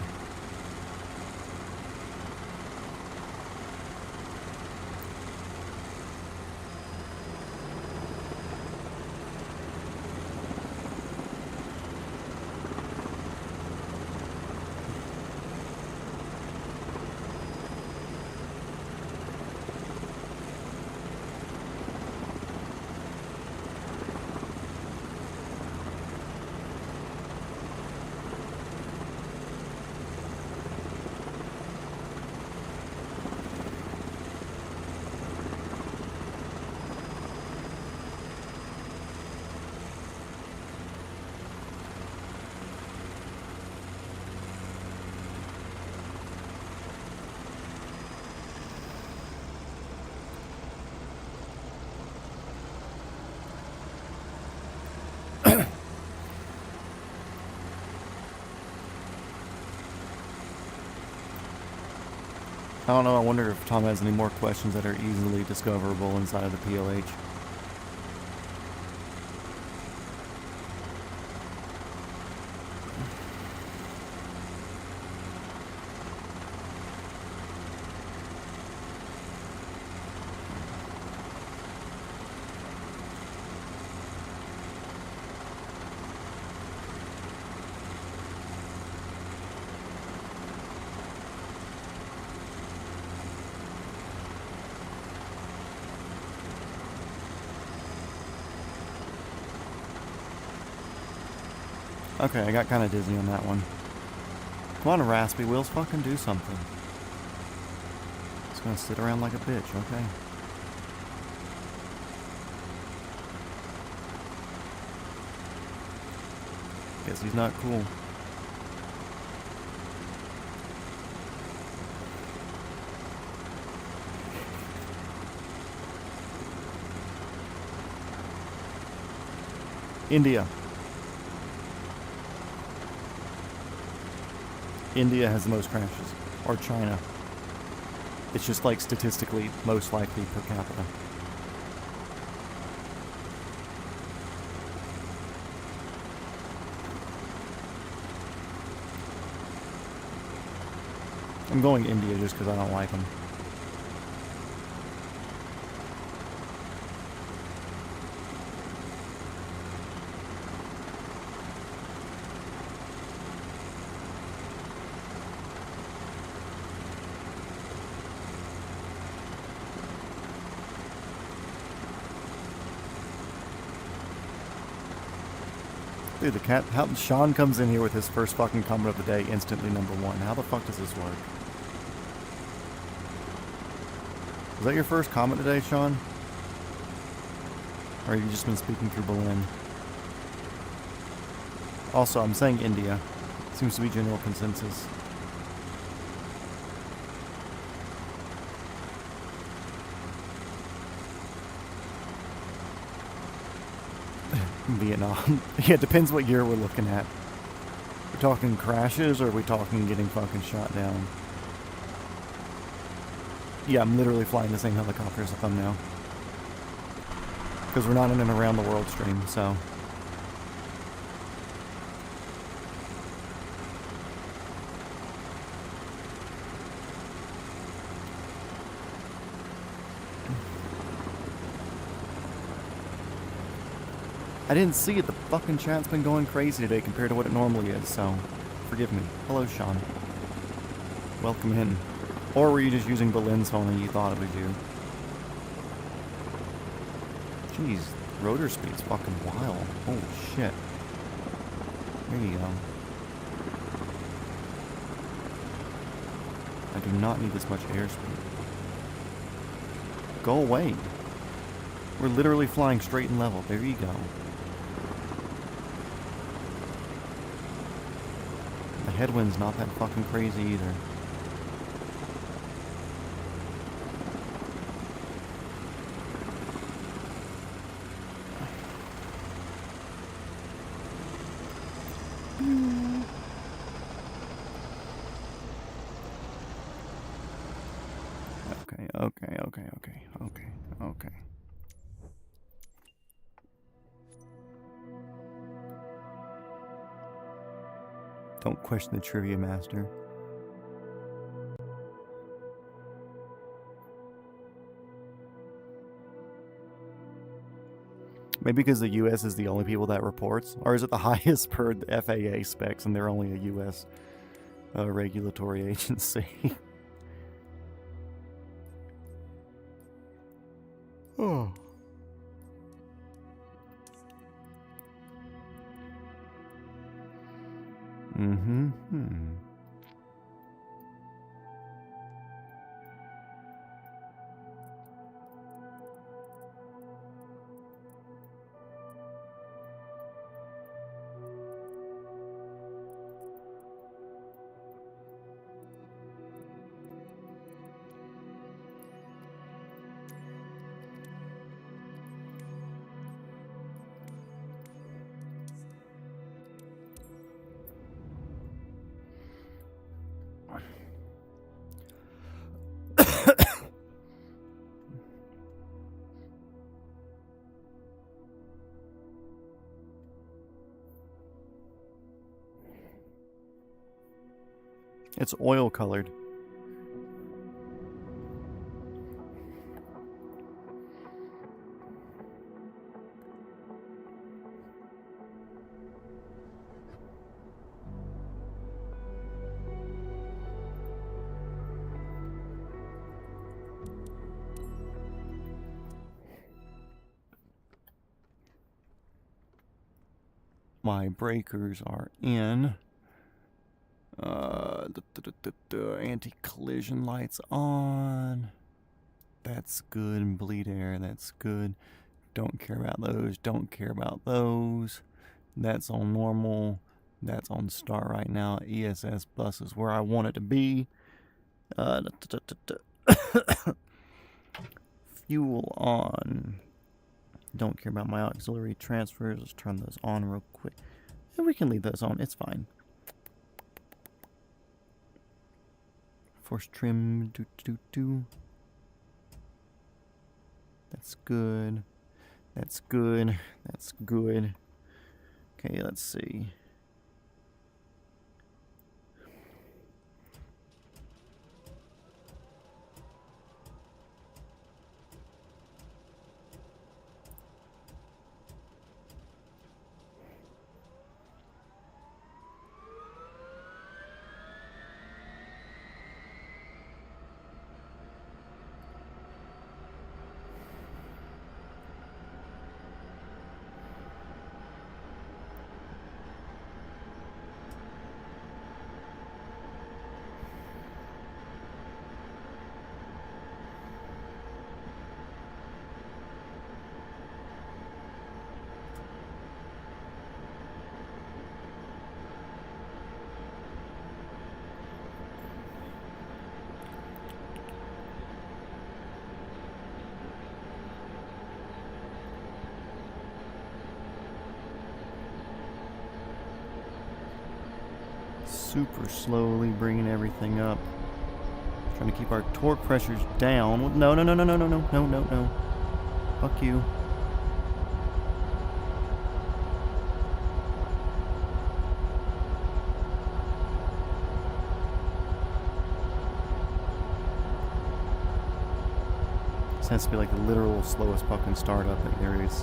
I don't know, I wonder if Tom has any more questions that are easily discoverable inside of the PLH. Okay, I got kind of dizzy on that one. Come on, Raspy Wheels, fucking do something. Just gonna sit around like a bitch, okay? Guess he's not cool. India. India has the most crashes. Or China. It's just like statistically most likely per capita. I'm going India just because I don't like them. Dude, the cat, Sean comes in here with his first fucking comment of the day, instantly #1. How the fuck does this work? Was that your first comment today, Sean? Or have you just been speaking through Berlin? Also, I'm saying India. Seems to be general consensus. Vietnam. Yeah, it depends what year we're looking at. We're talking crashes, or are we talking getting fucking shot down? Yeah, I'm literally flying the same helicopter as the thumbnail. Because we're not in an around the world stream, so... I didn't see it. The fucking chat's been going crazy today compared to what it normally is, so forgive me. Hello, Sean. Welcome in. Or were you just using Berlin's phone and you thought it was you? Jeez, rotor speed's fucking wild. Holy shit. There you go. I do not need this much airspeed. Go away. We're literally flying straight and level. There you go. The headwind's not that fucking crazy either. Okay. Don't question the trivia master. Maybe because the U.S. is the only people that reports? Or is it the highest per the FAA specs and they're only a U.S. Regulatory agency? Oh. It's oil colored. My breakers are in. Anti-collision lights on. That's good. Bleed air, that's good. Don't care about those. Don't care about those. That's on normal. That's on star right now. ESS bus is where I want it to be. Fuel on. Don't care about my auxiliary transfers. Let's turn those on real quick. And we can leave those on. It's fine. Force trim. That's good. That's good. That's good. Okay, let's see. super slowly bringing everything up. Trying to keep our torque pressures down. No, no, no, no, no, no, no, no, no, no. Fuck you. This has to be like the literal slowest fucking startup that there is.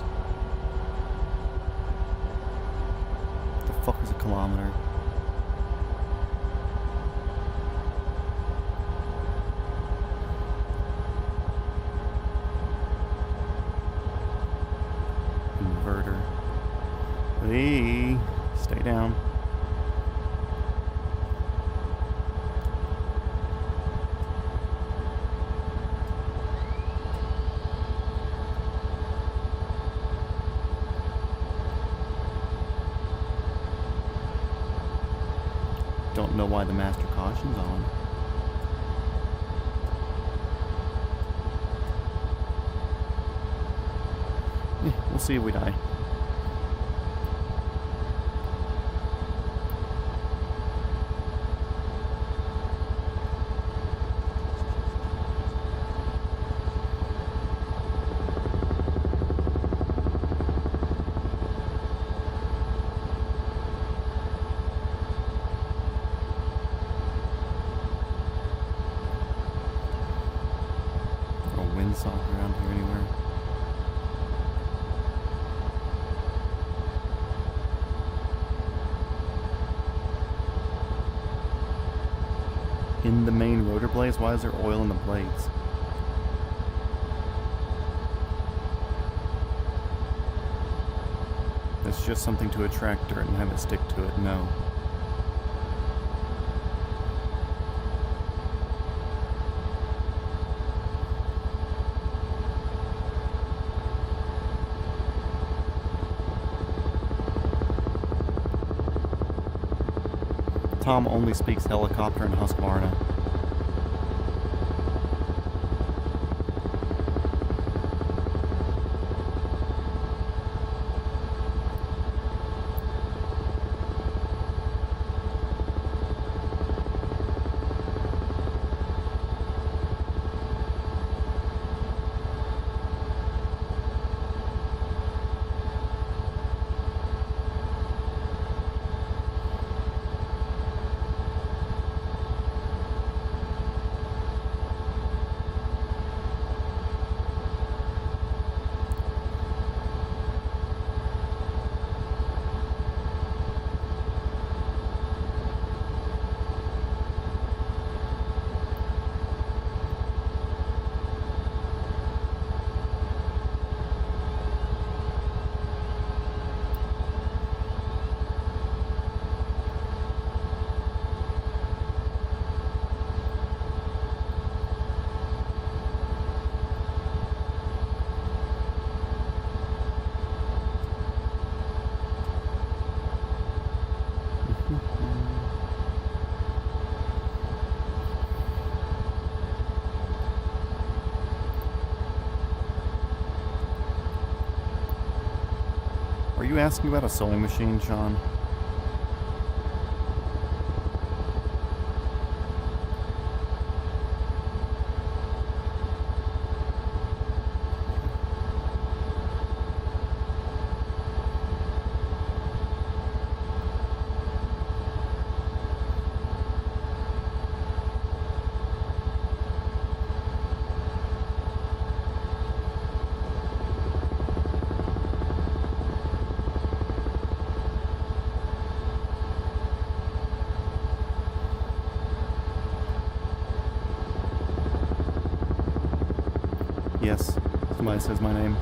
What the fuck is a kilometer? Inverter. Hey, stay down. Don't know why the master caution's on. We'll see if we die. Windsock around here anywhere. In the main rotor blades? Why is there oil in the blades? That's just something to attract dirt and have it stick to it. No. Tom only speaks helicopter and Husqvarna. Are you asking about a sewing machine, Sean? Yes, somebody says my name.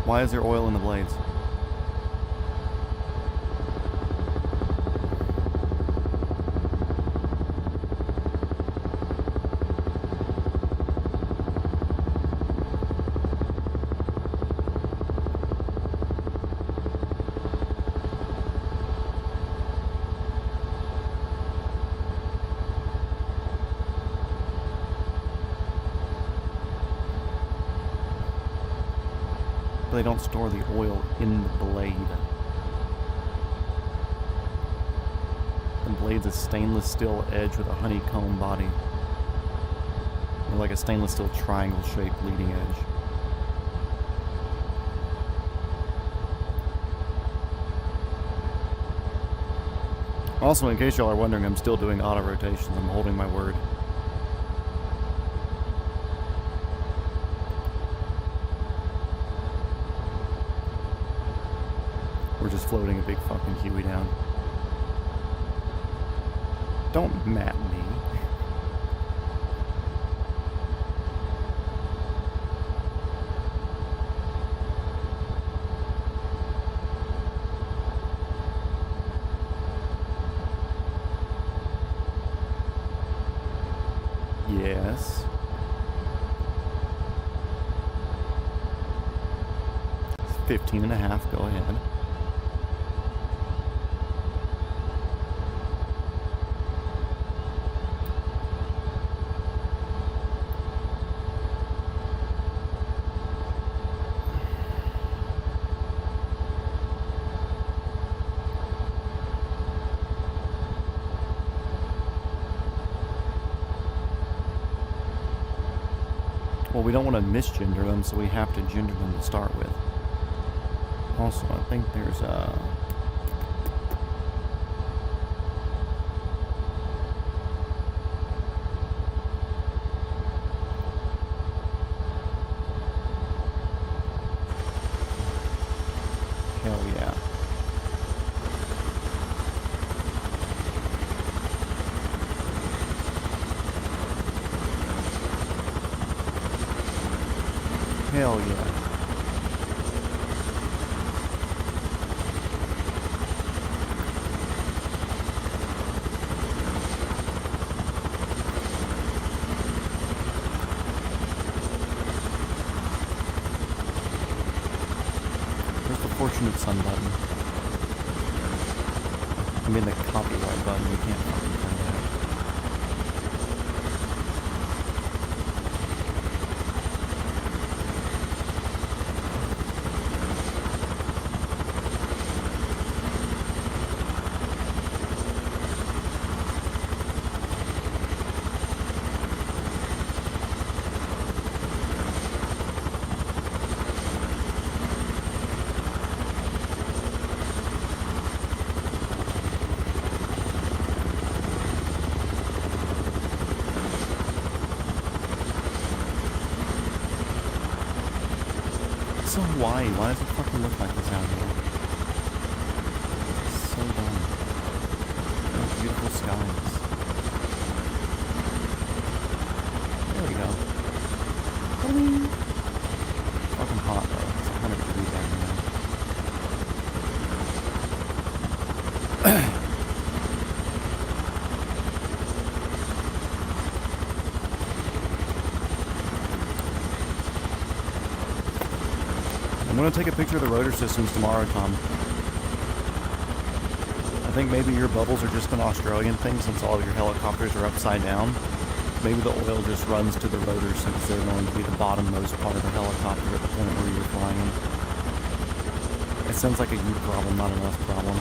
Why is there oil in the blades? They don't store the oil in the blade. The blade's a stainless steel edge with a honeycomb body. Or like a stainless steel triangle shaped leading edge. Also, in case y'all are wondering, I'm still doing auto rotations. I'm holding my word. We're just floating a big fucking Huey down. Don't map me. Yes. It's 15.5, go ahead. Well, we don't want to misgender them, so we have to gender them to start with. Also, I think there's a... Hell yeah. Hell yeah. Where's the fortunate sun button? I mean the copyright button, we can't fucking turn that. So Hawaii, why does it fucking look like this out here? It's so dumb. Oh, beautiful skies. There we go. Whee! Fucking hot though. It's 100 degrees out here now. I'm going to take a picture of the rotor systems tomorrow, Tom. I think maybe your bubbles are just an Australian thing since all of your helicopters are upside down. Maybe the oil just runs to the rotors since they're going to be the bottommost part of the helicopter at the point where you're flying them. It sounds like a you problem, not an us problem.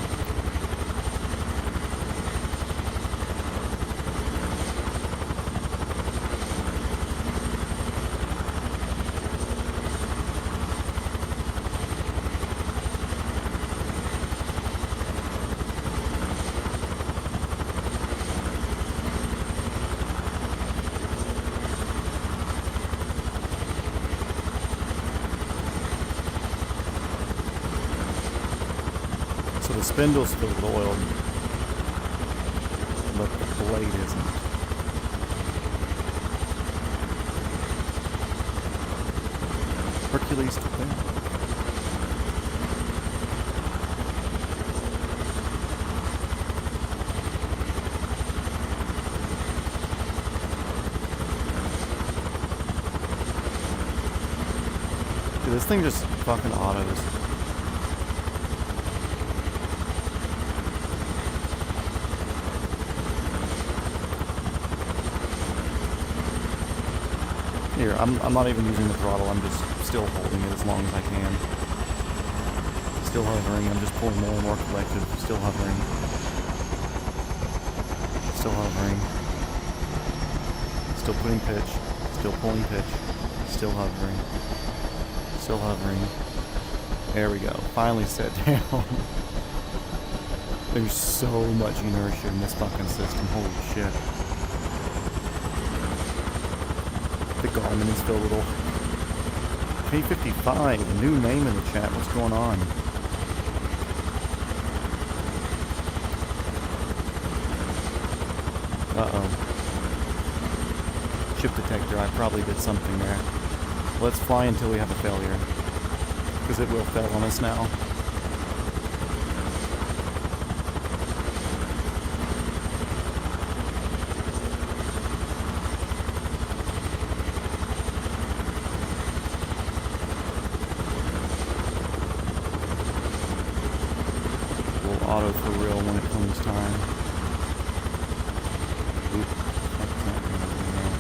So the spindle's filled with oil, but the blade isn't. Hercules to thing. Dude, this thing just fucking autos. Here, I'm not even using the throttle, I'm just still holding it as long as I can. Still hovering, I'm just pulling more and more collective, still hovering. Still hovering. Still putting pitch. Still pulling pitch. Still hovering. Still hovering. There we go. Finally set down. There's so much inertia in this fucking system. Holy shit. The Garmin is still a little... K55, new name in the chat. What's going on? Uh-oh. Chip detector. I probably did something there. Let's fly until we have a failure. Because it will fail on us now. We'll auto for real when it comes time. Oop. That's not gonna be right.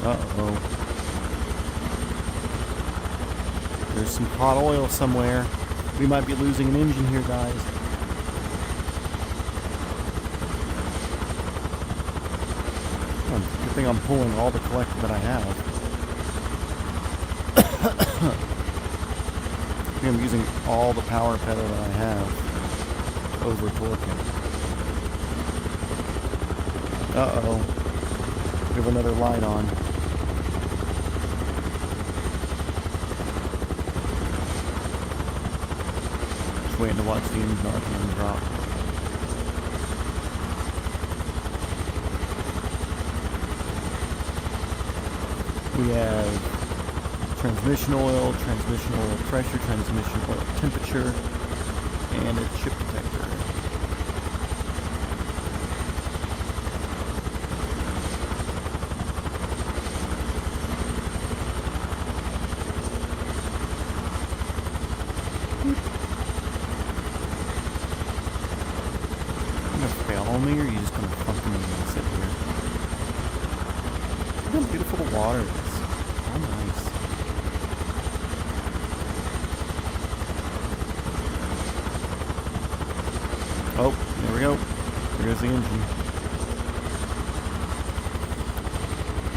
Uh-oh. There's some hot oil somewhere. We might be losing an engine here, guys. Oh, good thing I'm pulling all the collector that I have. I think I'm using all the power pedal that I have to over-torque it. Uh-oh. We have another light on. Waiting to watch the engine RPM drop. We have transmission oil pressure, transmission oil temperature, and a chip detector. Me, or are you just gonna fucking sit here? Look how beautiful the water is. How nice. Oh, there we go. There goes the engine.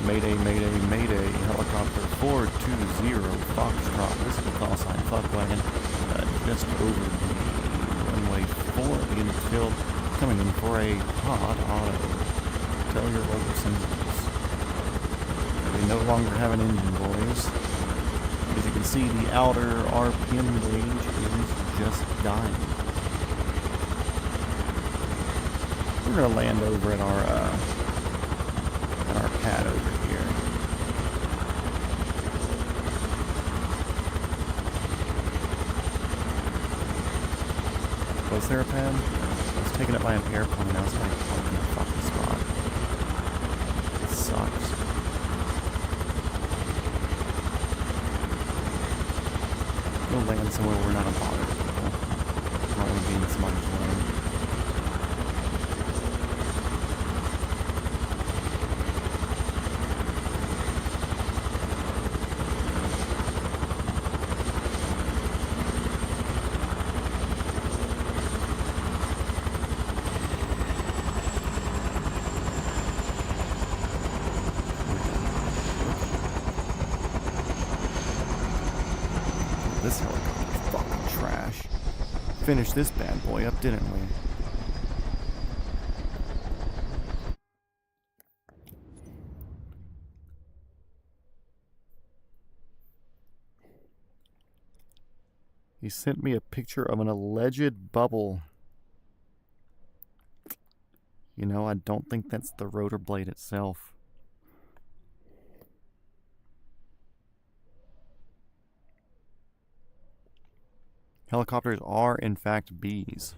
Mayday, mayday, mayday. Helicopter 420 Foxtrot. Whiskey call sign Fuckwagon. Just over the runway 4 in the field. Coming in for a hot auto. Tell your local symbols. We no longer have an engine, boys. As you can see, the outer RPM gauge is just dying. We're gonna land over at our pad over here. Was there a pad? Taken up by an airplane, I was like parking in a fucking spot. It sucks. We'll land somewhere where we're not a bother to people. Not only being somebody's lane. This helicopter's fucking trash. Finished this bad boy up, didn't we? He sent me a picture of an alleged bubble. You know, I don't think that's the rotor blade itself. Helicopters are, in fact, bees.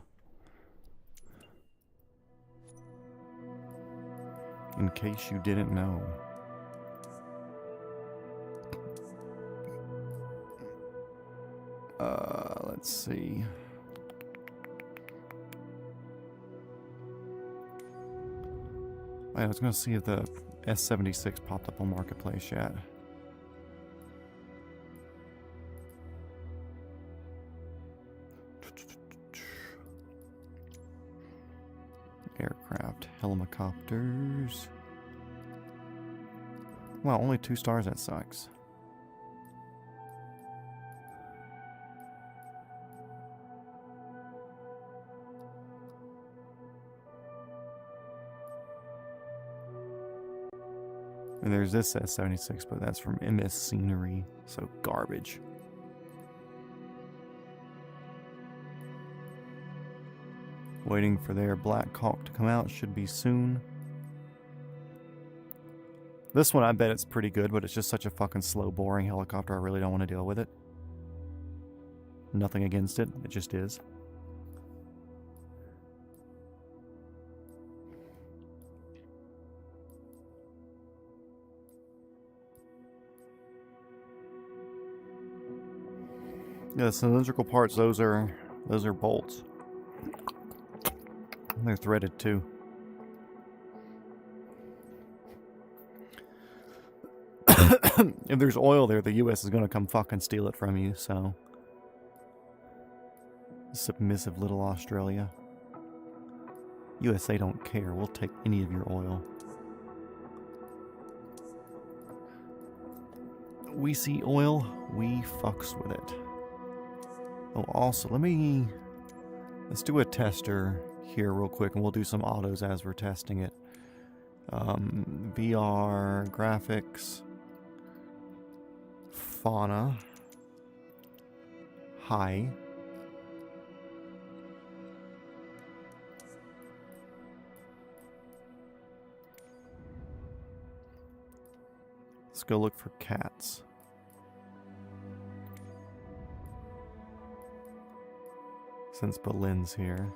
In case you didn't know. Let's see. I was going to see if the S-76 popped up on Marketplace yet. Aircraft, helicopters. Wow, only 2 stars, that sucks. And there's this S-76, but that's from MS Scenery, so garbage. Waiting for their Black Hawk to come out, should be soon. This one, I bet it's pretty good, but it's just such a fucking slow, boring helicopter, I really don't want to deal with it. Nothing against it, it just is. Yeah, the cylindrical parts, those are bolts. They're threaded too. If there's oil there, the US is gonna come fucking steal it from you, so. Submissive little Australia. USA don't care, we'll take any of your oil. We see oil, we fucks with it. Oh, also, let's do a tester here real quick, and we'll do some autos as we're testing it. VR, graphics, fauna, high. Let's go look for cats. Since Berlin's here.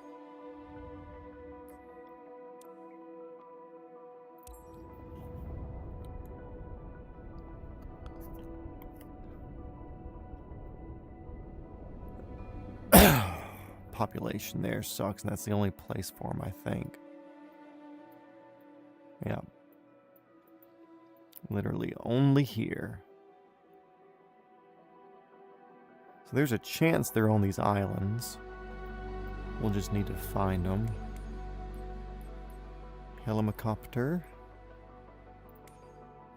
Population there sucks, and that's the only place for them, I think. Yeah. Literally only here. So there's a chance they're on these islands. We'll just need to find them. Helicopter.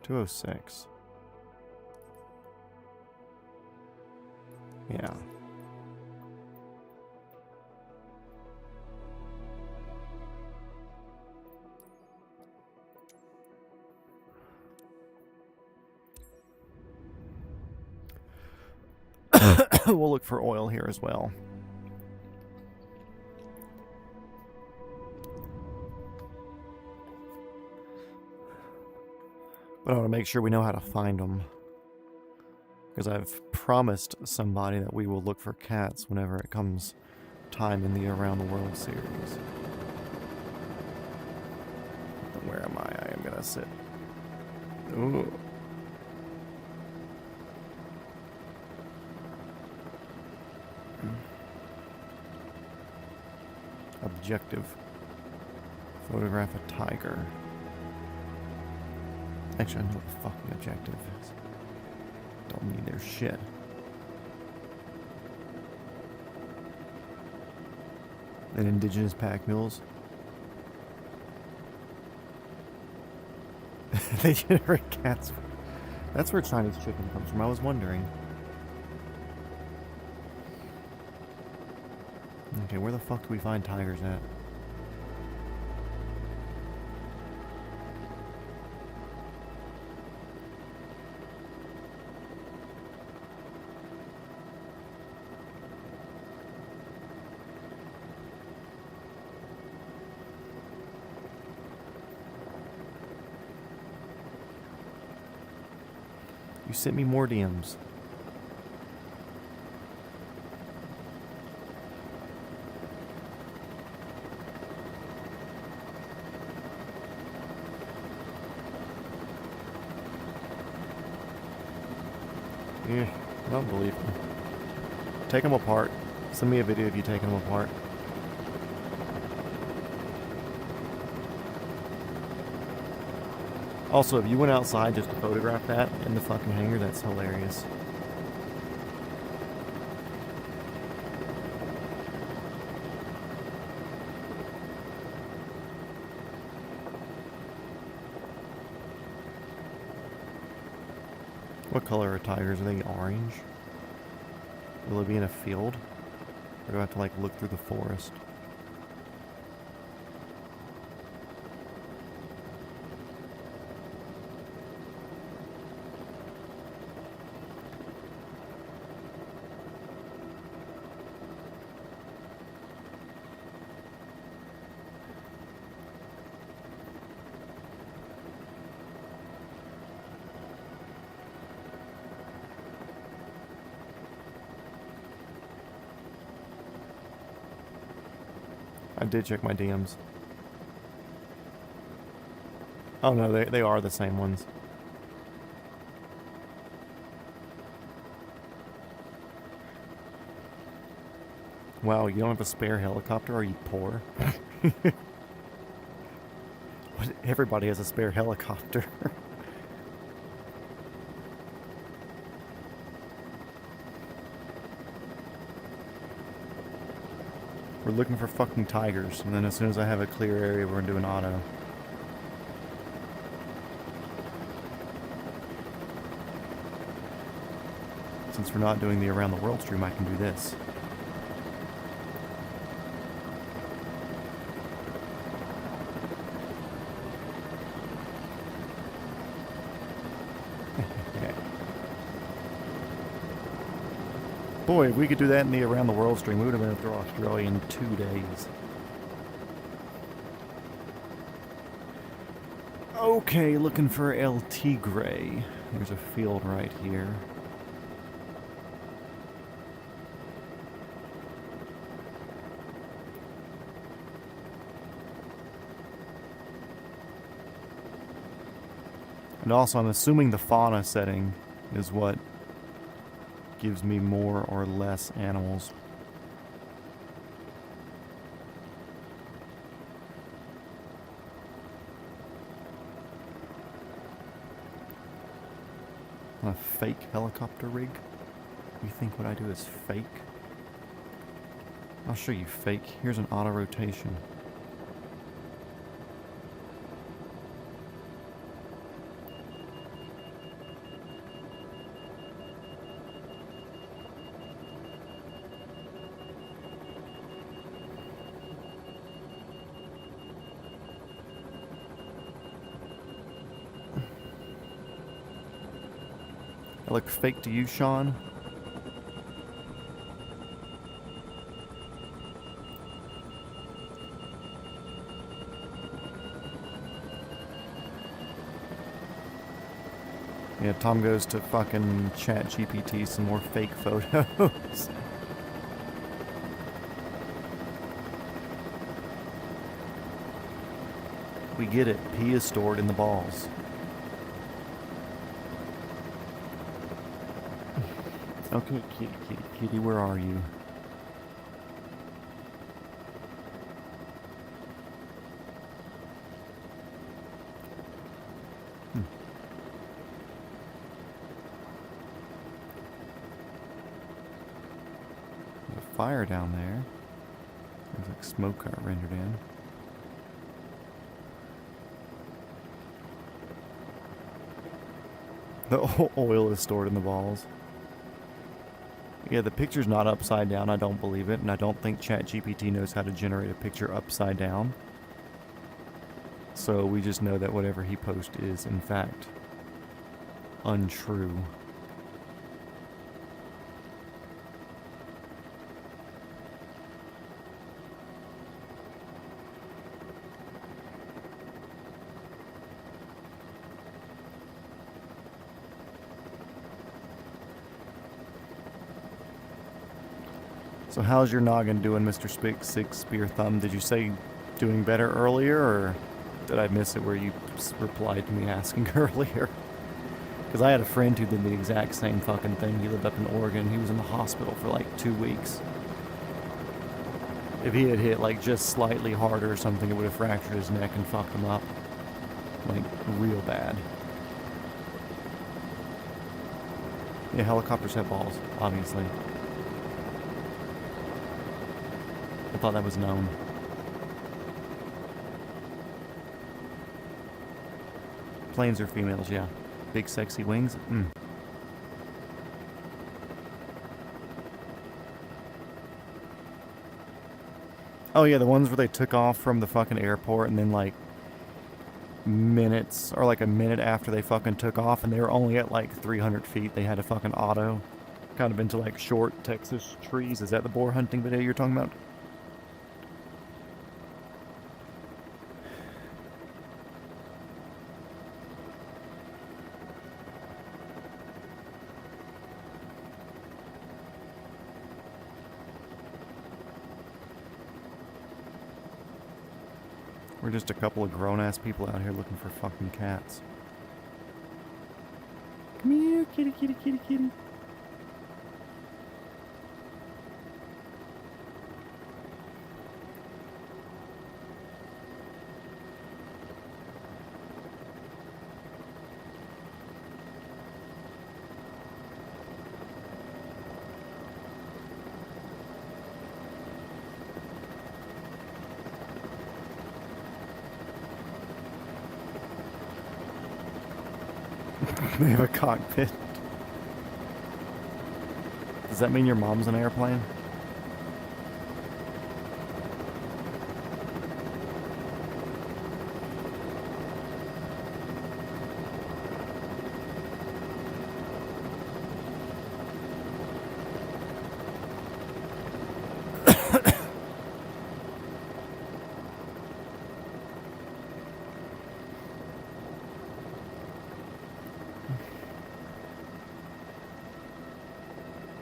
206. Yeah. We'll look for oil here as well. But I want to make sure we know how to find them. Because I've promised somebody that we will look for cats whenever it comes time in the Around the World series. Where am I? I am going to sit. Ooh. Objective. Photograph a tiger. Actually, I know what the fucking objective is. Don't need their shit. And indigenous pack mules. They generate cats. That's where Chinese chicken comes from. I was wondering. Okay, where the fuck do we find tigers at? You sent me more DMs. Yeah, I don't believe them. Take them apart. Send me a video of you taking them apart. Also, if you went outside just to photograph that in the fucking hangar, that's hilarious. What color are tigers? Are they orange? Will it be in a field? Or do I have to like look through the forest? I did check my DMs. Oh no, they are the same ones. Wow, you don't have a spare helicopter? Are you poor? What? Everybody has a spare helicopter. We're looking for fucking tigers, and then as soon as I have a clear area, we're gonna do an auto. Since we're not doing the around the world stream, I can do this. Boy, if we could do that in the around the world stream, we would have been through Australia in 2 days. Okay, looking for El Tigre. There's a field right here. And also, I'm assuming the fauna setting is what gives me more or less animals. A fake helicopter rig? You think what I do is fake? I'll show you fake. Here's an auto rotation. I look fake to you, Sean? Yeah, Tom goes to fucking ChatGPT some more fake photos. We get it. Pee is stored in the balls. Okay, kitty, where are you? There's a fire down there. There's like smoke got rendered in. The oil is stored in the balls. Yeah, the picture's not upside down. I don't believe it, and I don't think ChatGPT knows how to generate a picture upside down. So we just know that whatever he posts is, in fact, untrue. So how's your noggin doing, Mr. Six Spear Thumb? Did you say doing better earlier, or did I miss it where you replied to me asking earlier? Because I had a friend who did the exact same fucking thing. He lived up in Oregon. He was in the hospital for like 2 weeks. If he had hit like just slightly harder or something, it would have fractured his neck and fucked him up. Like, real bad. Yeah, helicopters have balls, obviously. I thought that was known. Planes are females, yeah. Big sexy wings. Oh yeah, the ones where they took off from the fucking airport and then like minutes or like a minute after they fucking took off and they were only at like 300 feet. They had a fucking auto kind of into like short Texas trees. Is that the boar hunting video you're talking about? We're just a couple of grown-ass people out here looking for fucking cats. Come here, kitty, kitty, kitty, kitty. They have a cockpit. Does that mean your mom's an airplane?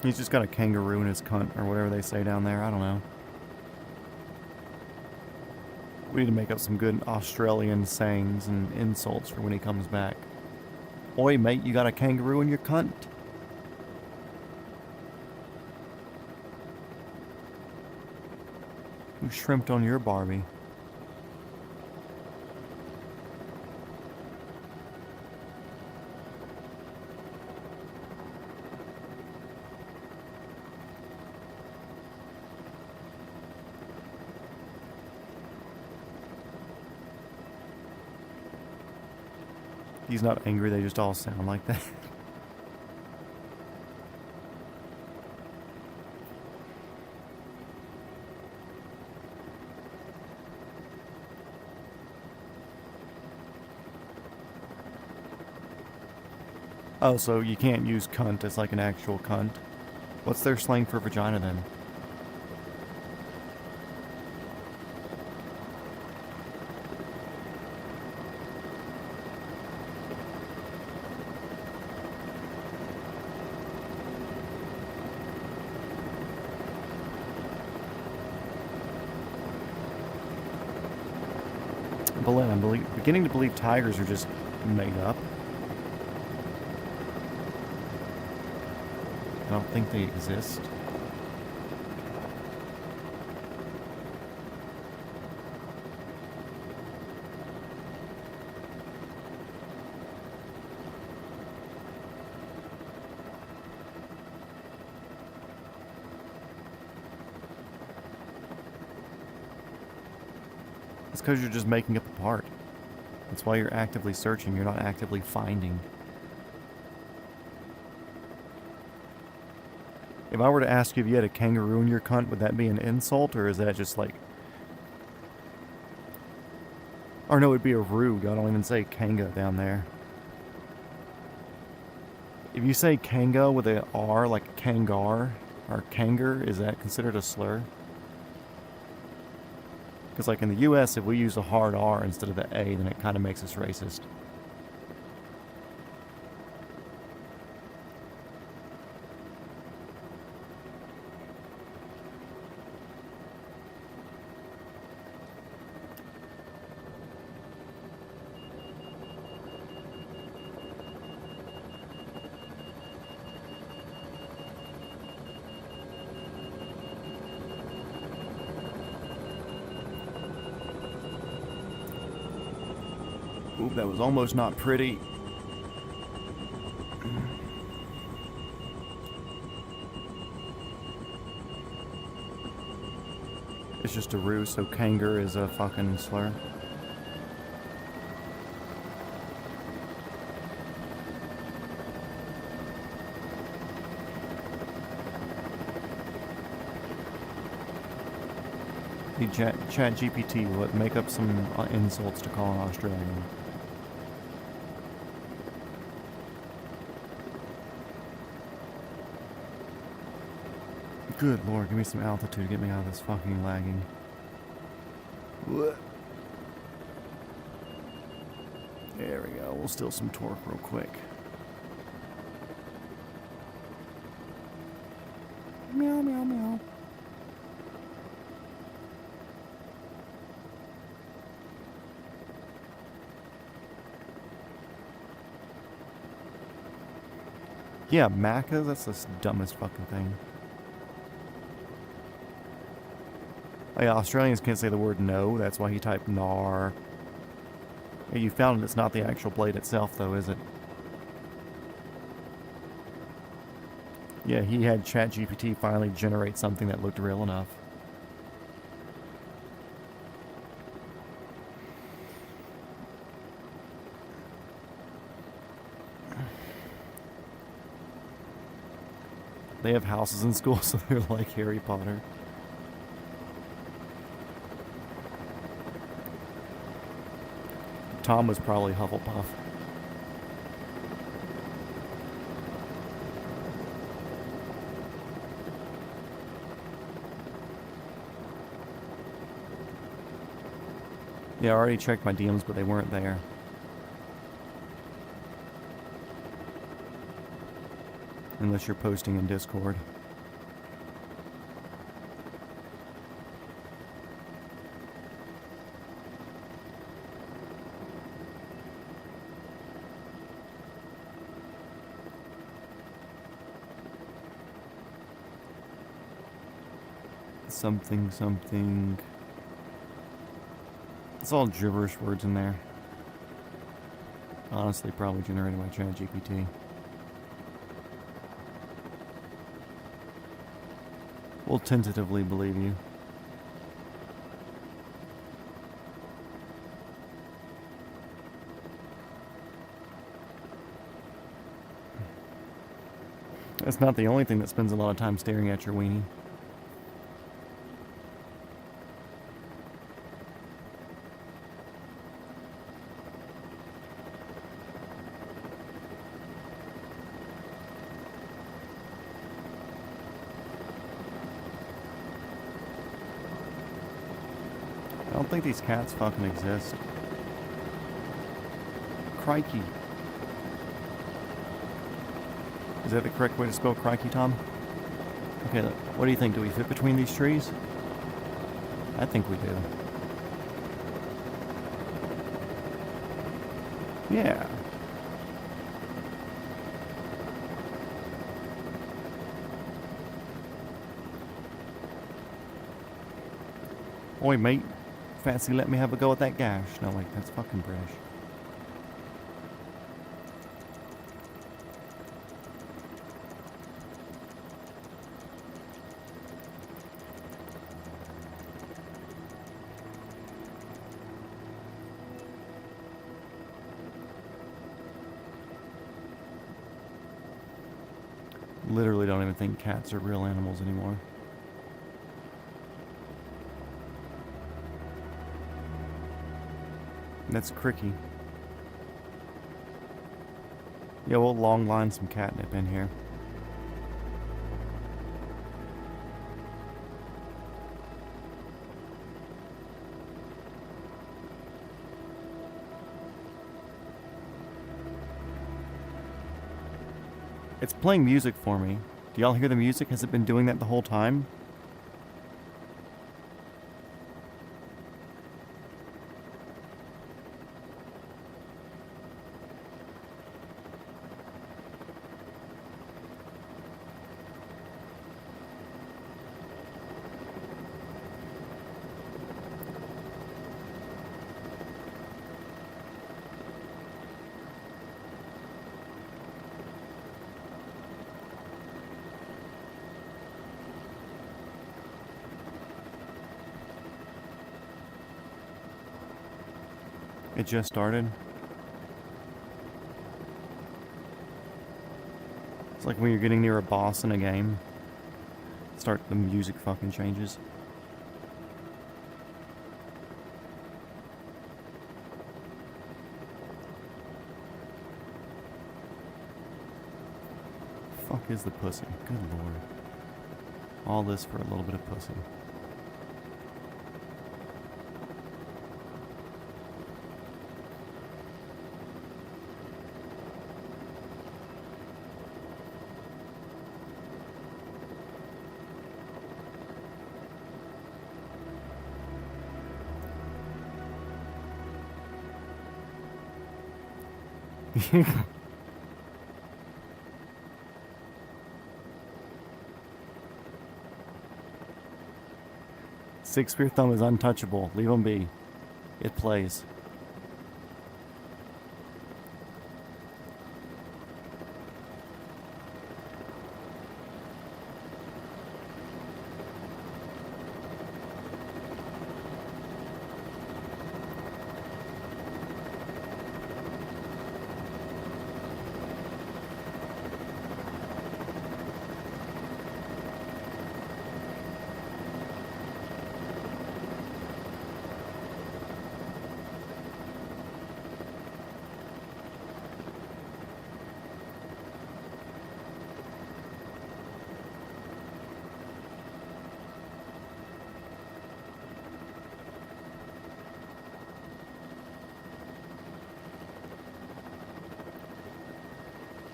He's just got a kangaroo in his cunt, or whatever they say down there. I don't know. We need to make up some good Australian sayings and insults for when he comes back. Oi, mate, you got a kangaroo in your cunt? Who shrimped on your Barbie? He's not angry, they just all sound like that. Oh, so you can't use cunt as like an actual cunt. What's their slang for vagina then? I'm beginning to believe tigers are just made up. I don't think they exist. It's because you're just making up a part. That's why you're actively searching, you're not actively finding. If I were to ask you if you had a kangaroo in your cunt, would that be an insult, or is that just like... Or no, it'd be a rude. I don't even say kanga down there. If you say kanga with an R, like kangar, or kanger, is that considered a slur? Because like in the US, if we use a hard R instead of the A, then it kind of makes us racist. Oop, that was almost not pretty. It's just a ruse, so Kanger is a fucking slur. The chat GPT would make up some insults to call an Australian. Good lord, give me some altitude, get me out of this fucking lagging. There we go, we'll steal some torque real quick. Meow, meow, meow. Yeah, Macca, that's the dumbest fucking thing. Oh yeah, Australians can't say the word no, that's why he typed nar. Yeah, you found it, it's not the actual blade itself though, is it? Yeah, he had ChatGPT finally generate something that looked real enough. They have houses in school, so they're like Harry Potter. Tom was probably Hufflepuff. Yeah, I already checked my DMs, but they weren't there. Unless you're posting in Discord. Something, something. It's all gibberish words in there. Honestly, probably generated by ChatGPT. We'll tentatively believe you. That's not the only thing that spends a lot of time staring at your weenie. I don't think these cats fucking exist. Crikey. Is that the correct way to spell crikey, Tom? Okay, what do you think? Do we fit between these trees? I think we do. Yeah. Oi, mate. Fancy let me have a go at that gash. No, wait, that's fucking British. Literally don't even think cats are real animals anymore. That's cricky. Yeah, we'll long line some catnip in here. It's playing music for me. Do y'all hear the music? Has it been doing that the whole time? It just started. It's like when you're getting near a boss in a game. The music fucking changes. Fuck is the pussy? Good lord. All this for a little bit of pussy. Six-Spear Thumb is untouchable. Leave him be. It plays.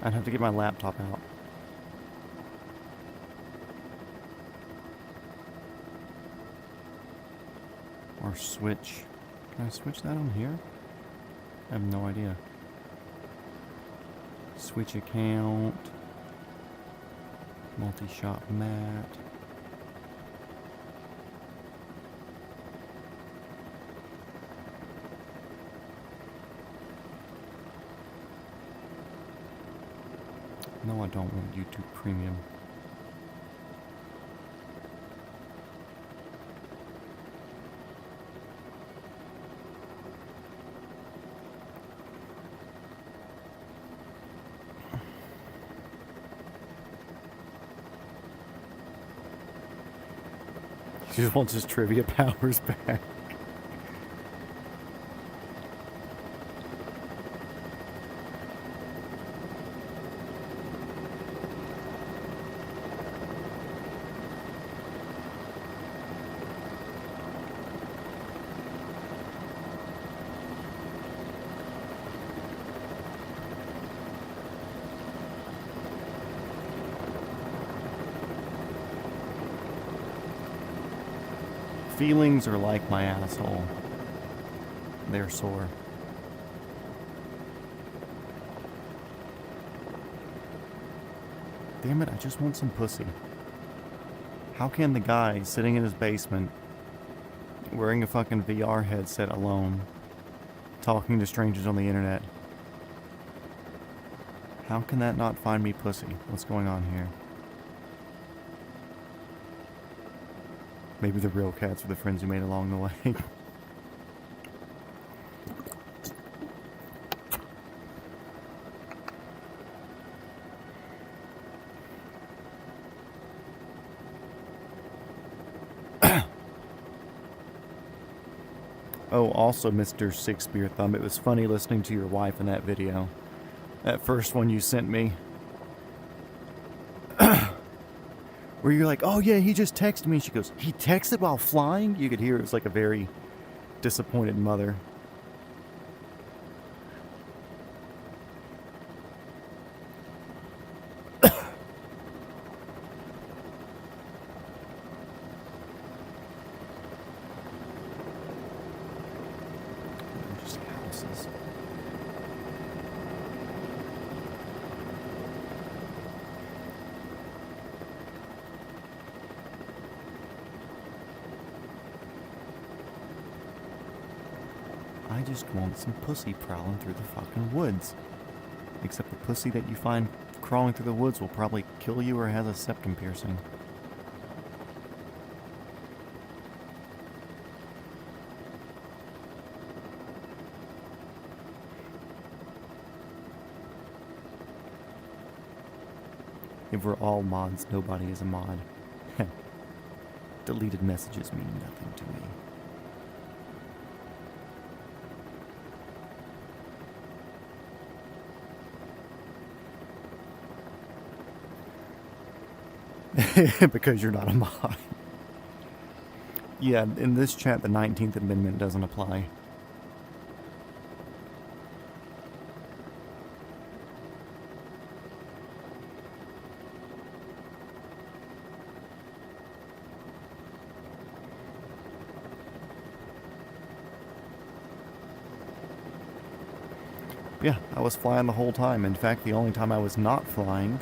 I'd have to get my laptop out. Or switch. Can I switch that on here? I have no idea. Switch account. Multi-shot mat. No, I don't want YouTube Premium. He just wants his trivia powers back. Feelings are like my asshole. They're sore. Damn it, I just want some pussy. How can the guy sitting in his basement, wearing a fucking VR headset alone, talking to strangers on the internet, how can that not find me pussy? What's going on here? Maybe the real cats are the friends you made along the way. Oh, also, Mr. Six-Spear Thumb, it was funny listening to your wife in that video. That first one you sent me. Where you're like, oh yeah, he just texted me. She goes, he texted while flying? You could hear it was like a very disappointed mother. Just houses. I just want some pussy prowling through the fucking woods. Except the pussy that you find crawling through the woods will probably kill you or has a septum piercing. If we're all mods, nobody is a mod. Deleted messages mean nothing to me. Because you're not a mod. Yeah, in this chat, the 19th Amendment doesn't apply. Yeah, I was flying the whole time. In fact, the only time I was not flying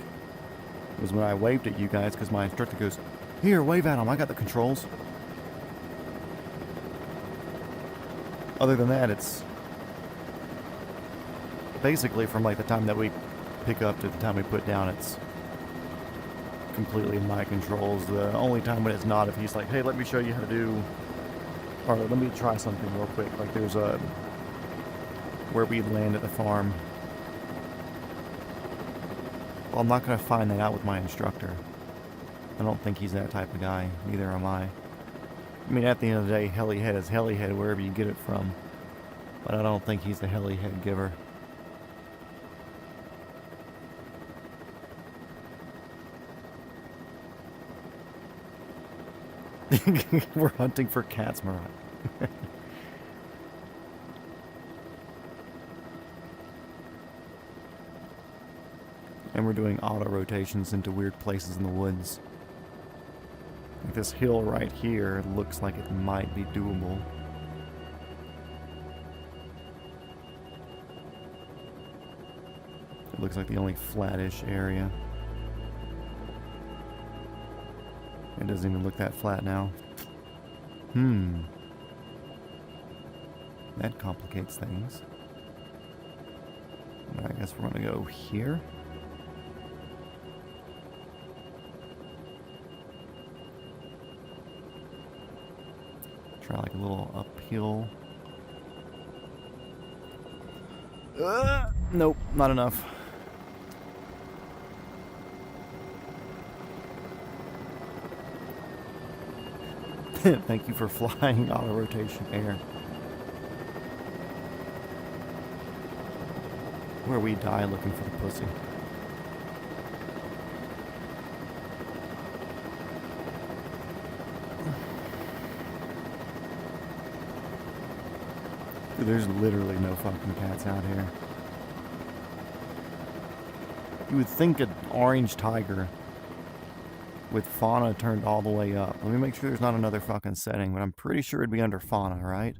was when I waved at you guys, because my instructor goes, "Here, wave at them, I got the controls." Other than that, it's basically from like the time that we pick up to the time we put down, it's completely in my controls. The only time when it's not, if he's like, "Hey, let me show you how to do," or "Let me try something real quick." Like there's a where we land at the farm. Well, I'm not going to find that out with my instructor. I don't think he's that type of guy. Neither am I. I mean, at the end of the day, helihead is helihead wherever you get it from. But I don't think he's the helihead giver. We're hunting for cats, Marat. And we're doing auto rotations into weird places in the woods. Like this hill right here looks like it might be doable. It looks like the only flattish area. It doesn't even look that flat now. That complicates things. I guess we're gonna go here. Try like a little uphill. Nope, not enough. Thank you for flying auto rotation air. Where we die looking for the pussy. Dude, there's literally no fucking cats out here. You would think an orange tiger with fauna turned all the way up. Let me make sure there's not another fucking setting, but I'm pretty sure it'd be under fauna, right?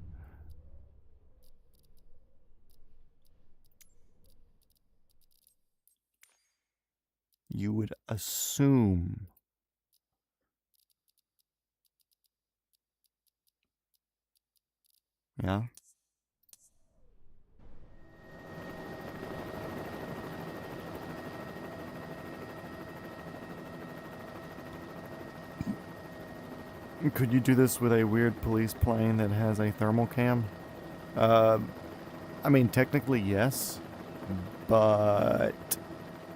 You would assume. Yeah? Could you do this with a weird police plane that has a thermal cam? I mean, technically, yes. But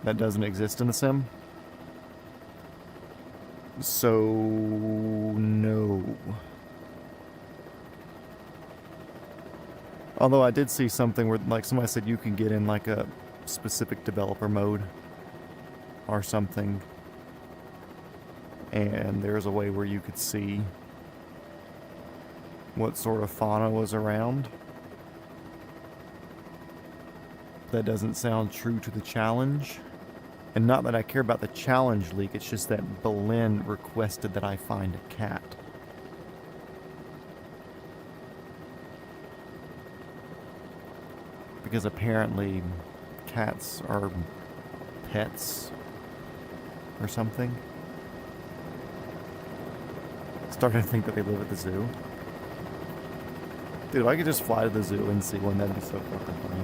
that doesn't exist in the sim. So, no. Although I did see something where, like, somebody said you can get in, like, a specific developer mode or something. And there's a way where you could see what sort of fauna was around. That doesn't sound true to the challenge. And not that I care about the challenge leak, it's just that Belen requested that I find a cat. Because apparently cats are pets or something. Starting to think that they live at the zoo. Dude, if I could just fly to the zoo and see one, that'd be so fucking funny.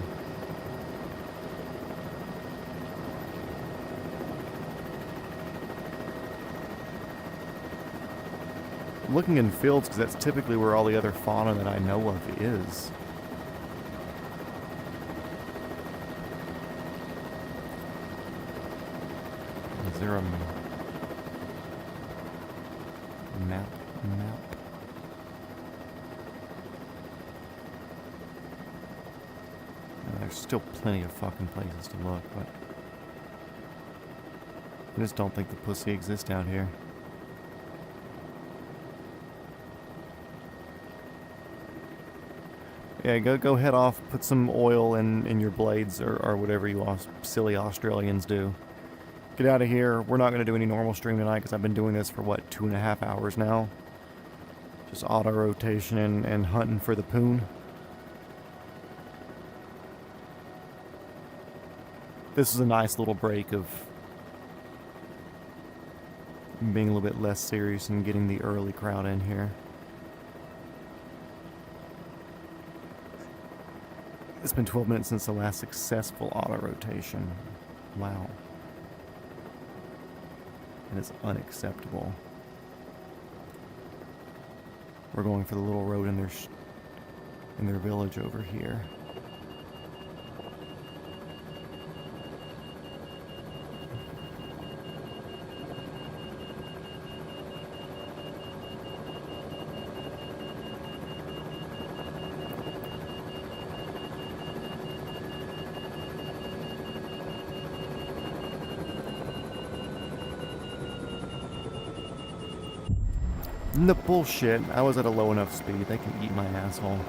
I'm looking in fields because that's typically where all the other fauna that I know of is. there a map? There's still plenty of fucking places to look, but I just don't think the pussy exists out here. Yeah, go head off, put some oil in your blades or whatever you silly Australians do. Get out of here. We're not going to do any normal stream tonight because I've been doing this for, what, 2.5 hours now? Just auto-rotation and hunting for the poon. This is a nice little break of being a little bit less serious and getting the early crowd in here. It's been 12 minutes since the last successful auto-rotation. Wow. And it's unacceptable. We're going for the little road in their village over here. No bullshit. I was at a low enough speed. They can eat my asshole.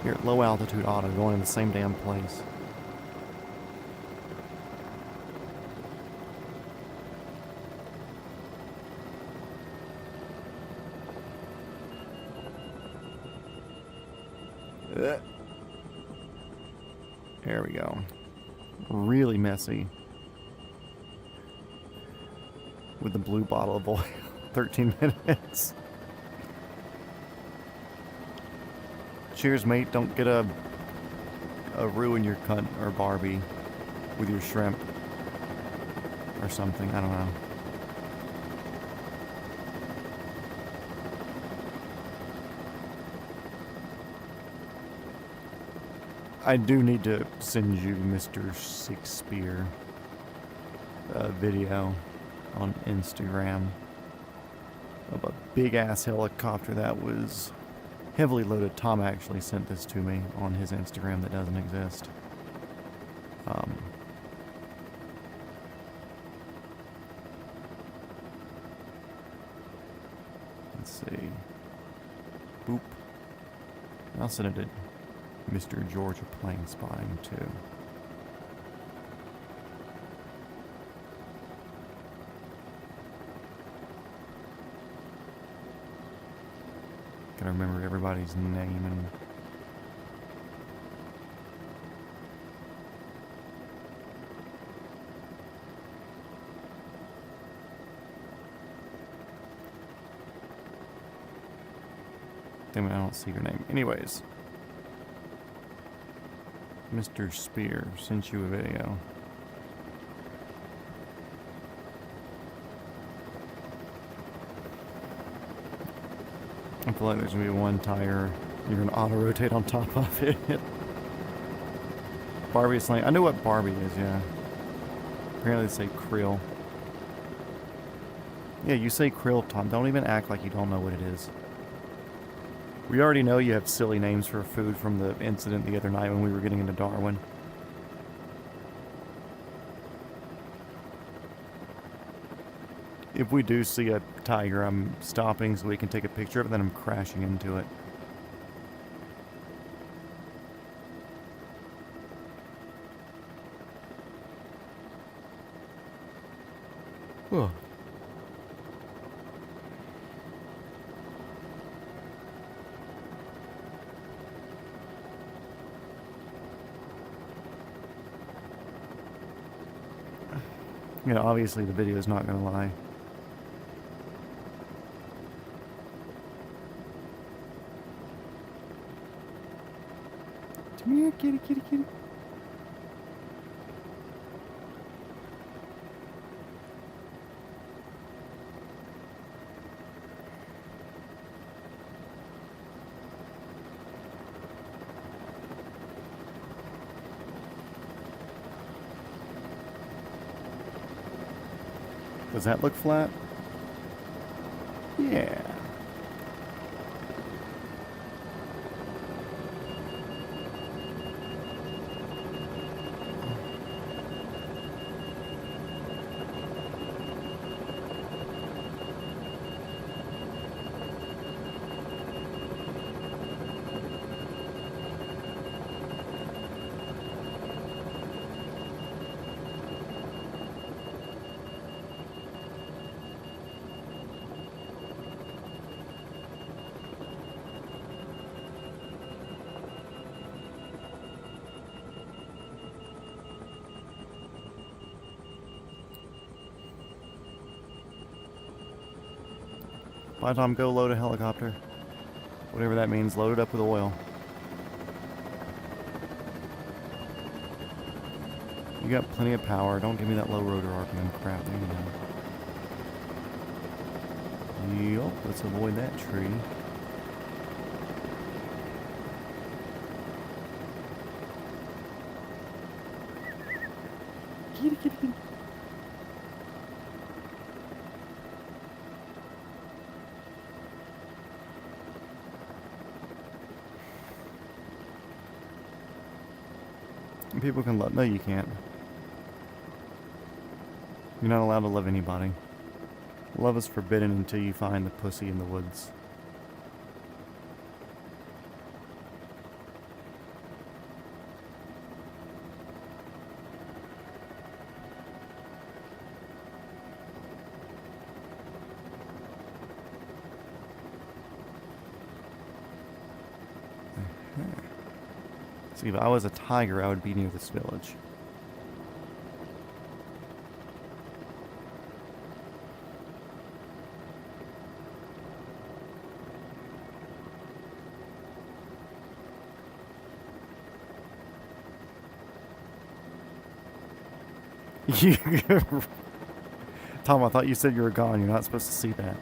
You're at low altitude auto, going in the same damn place. There we go. Really messy. With the blue bottle of oil. 13 minutes. Cheers, mate. Don't get a ruin your cunt or Barbie with your shrimp. Or something. I don't know. I do need to send you Mr. Shakespeare video on Instagram of a big ass helicopter that was heavily loaded. Tom actually sent this to me on his Instagram that doesn't exist. Let's see. Boop. I'll send it to Mr. Georgia Plane Spotting too. Gotta remember everybody's name and damn it, I don't see your name. Anyways. Mr. Spear sent you a video. I feel like there's gonna be one tire you're gonna auto-rotate on top of it. Barbie is Sling. I know what Barbie is, yeah. Apparently they say krill. Yeah, you say krill, Tom. Don't even act like you don't know what it is. We already know you have silly names for food from the incident the other night when we were getting into Darwin. If we do see a tiger, I'm stopping so we can take a picture of it, then I'm crashing into it. Ugh. You know, obviously the video is not going to lie. Come here, kitty, kitty, kitty. Does that look flat? Yeah. By the time go load a helicopter. Whatever that means, load it up with oil. You got plenty of power. Don't give me that low rotor RPM crap. Yup, let's avoid that tree. Kitty, kitty, kitty. People can love. No, you can't. You're not allowed to love anybody. Love is forbidden until you find the pussy in the woods. See, if I was a tiger, I would be near this village. Tom, I thought you said you were gone. You're not supposed to see that.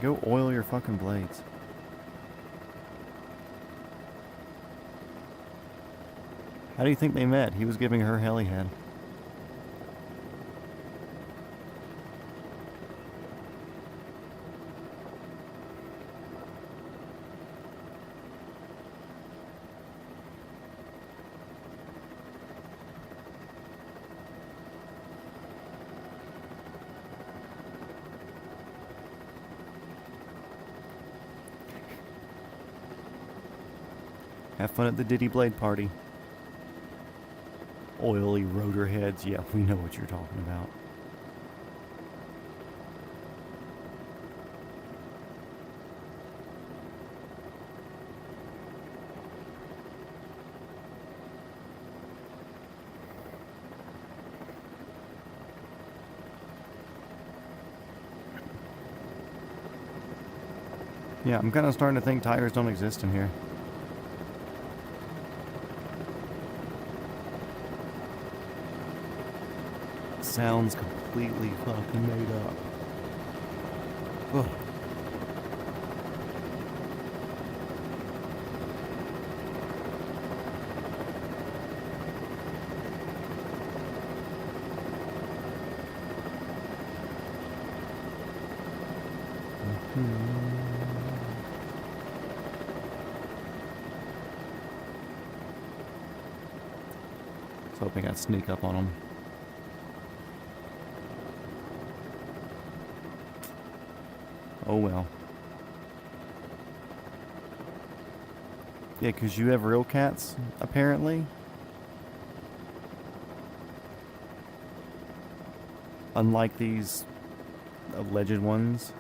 Go oil your fucking blades. How do you think they met? He was giving her heli head. Have fun at the Diddy Blade party. Oily rotor heads. Yeah, we know what you're talking about. Yeah, I'm kind of starting to think tigers don't exist in here. Sounds completely fucking made up. Ugh. I was hoping I'd sneak up on them. Oh well. Yeah, because you have real cats, apparently. Unlike these alleged ones.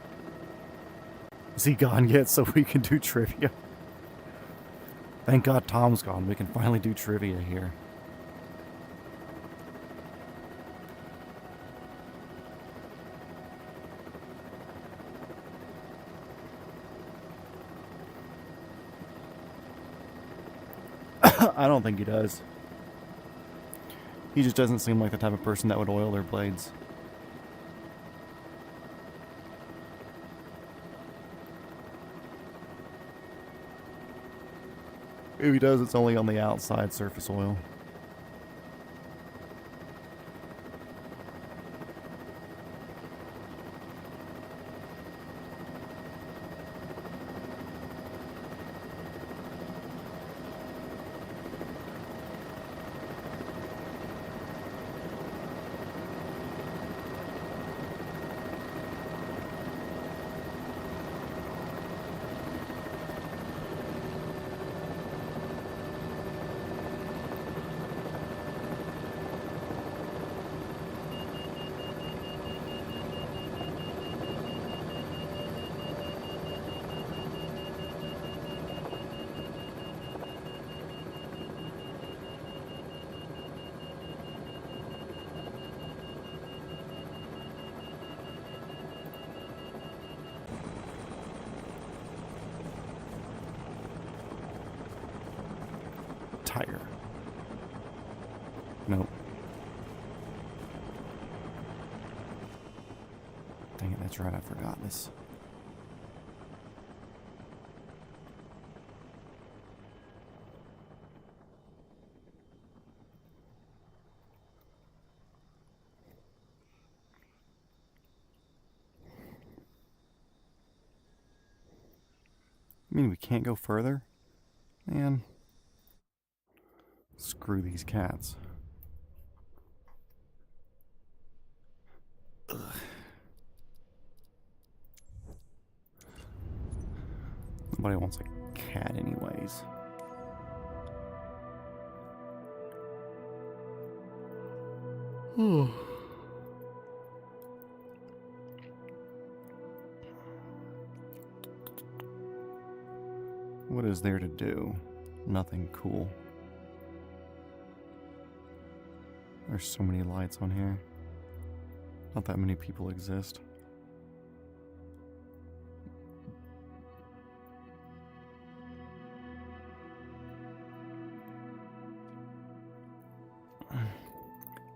Is he gone yet so we can do trivia? Thank God Tom's gone. We can finally do trivia here. I don't think he does. He just doesn't seem like the type of person that would oil their blades. If he does, it's only on the outside surface oil. Tire. Nope. Dang it, that's right, I forgot this. I mean, we can't go further? Man. Screw these cats. Ugh. Nobody wants a cat anyways. What is there to do? Nothing cool. There's so many lights on here. Not that many people exist.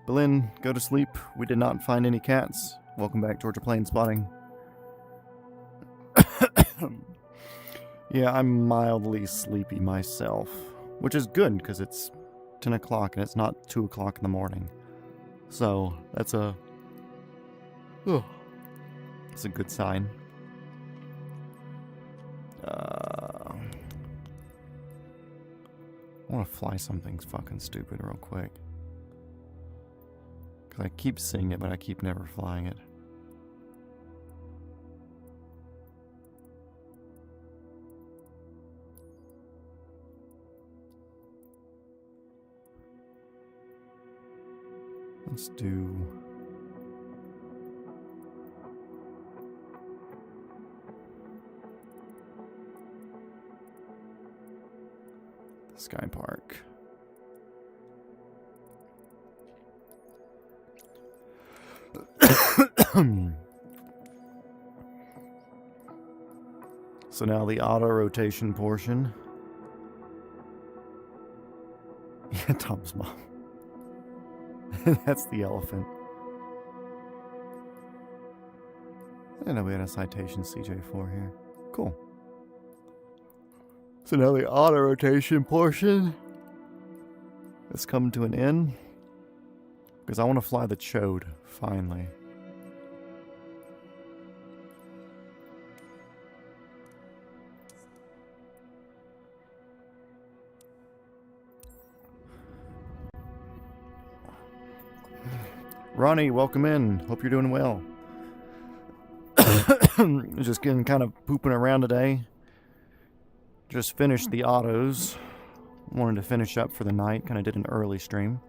Berlin, go to sleep. We did not find any cats. Welcome back, Georgia Plane Spotting. Yeah, I'm mildly sleepy myself, which is good because it's 10 o'clock and it's not 2 o'clock in the morning. So, that's a good sign. I want to fly something fucking stupid real quick. Because I keep seeing it, but I keep never flying it. Let's do... Sky Park. So now the auto rotation portion. Yeah, Tom's mom. That's the elephant. I didn't know we had a citation CJ4 here. Cool. So now the auto rotation portion has come to an end. Because I want to fly the Chode, finally. Ronnie, welcome in. Hope you're doing well. Just getting kind of pooping around today. Just finished the autos. Wanted to finish up for the night. Kind of did an early stream.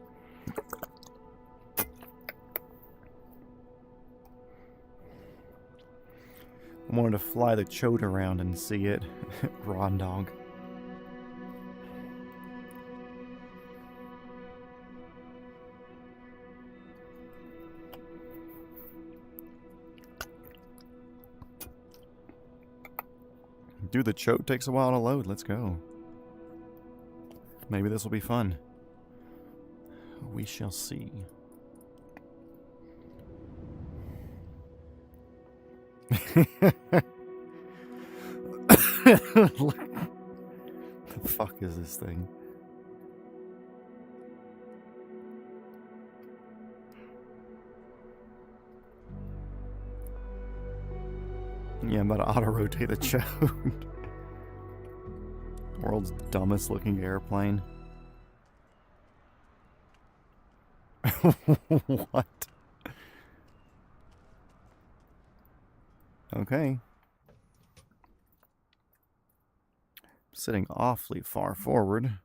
I wanted to fly the Chode around and see it. Ron dog. Dude, the Chode takes a while to load. Let's go. Maybe this will be fun. We shall see. What the fuck is this thing? Yeah, I'm about to auto-rotate the chode. World's dumbest looking airplane. What? Okay. Sitting awfully far forward.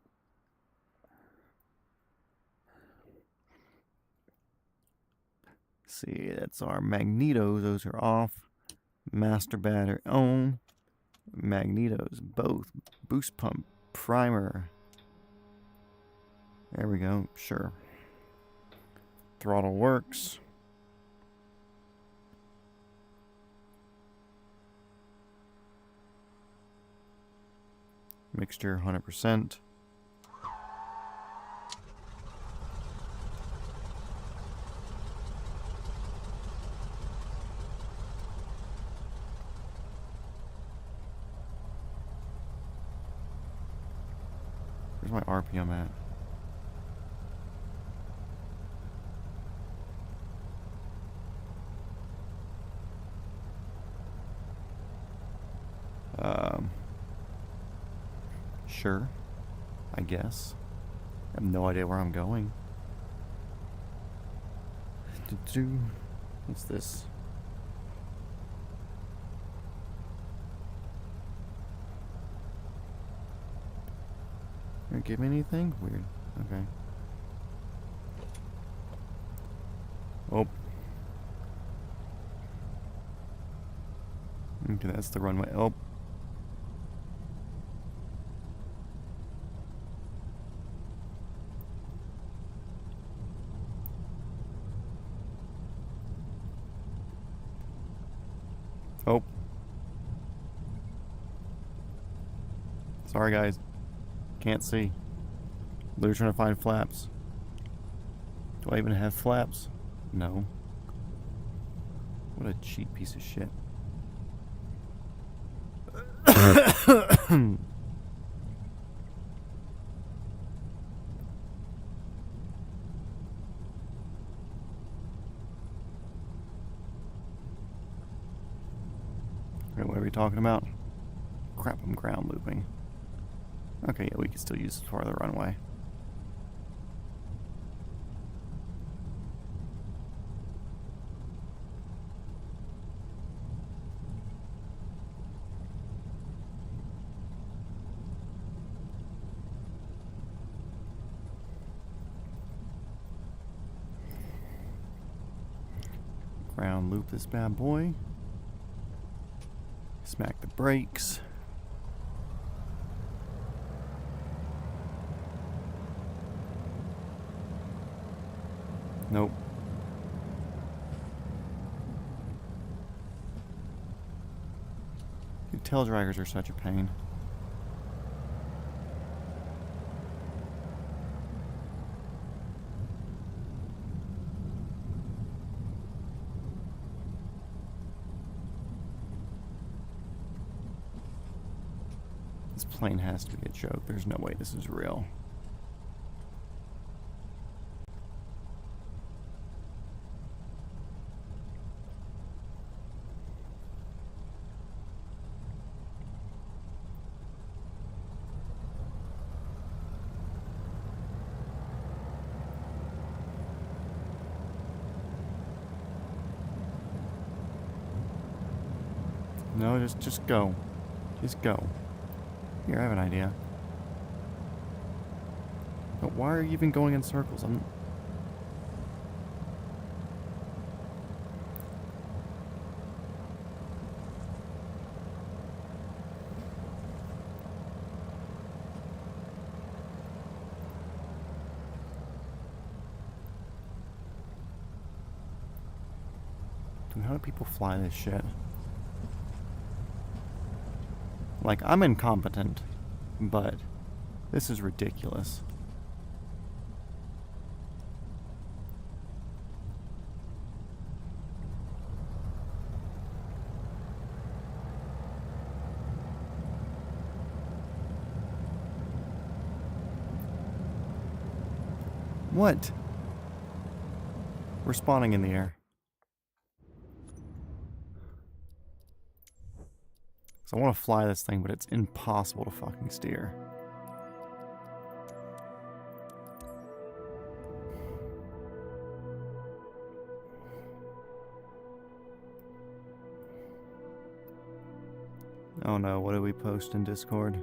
See, that's our magnetos. Those are off. Master battery on. Magnetos both. Boost pump primer. There we go. Sure. Throttle works. Mixture 100%. Where's my RPM at? Sure, I guess. I have no idea where I'm going. What's this? Did it give me anything? Weird. Okay. Oh. Okay, that's the runway. Oh. Oh. Sorry, guys. Can't see. They're trying to find flaps. Do I even have flaps? No. What a cheap piece of shit. What are we talking about? Crap, I'm ground looping. Okay, yeah, we can still use it for the runway. Ground loop this bad boy. Smack the brakes. Nope. Dude, tail draggers are such a pain. This plane has to be a joke. There's no way this is real. No, just go. Just go. Here, I have an idea. But why are you even going in circles? I'm... Dude, how do people fly this shit? Like, I'm incompetent, but This is ridiculous. What? We're spawning in the air. So I want to fly this thing, but it's impossible to fucking steer. Oh no, what do we post in Discord?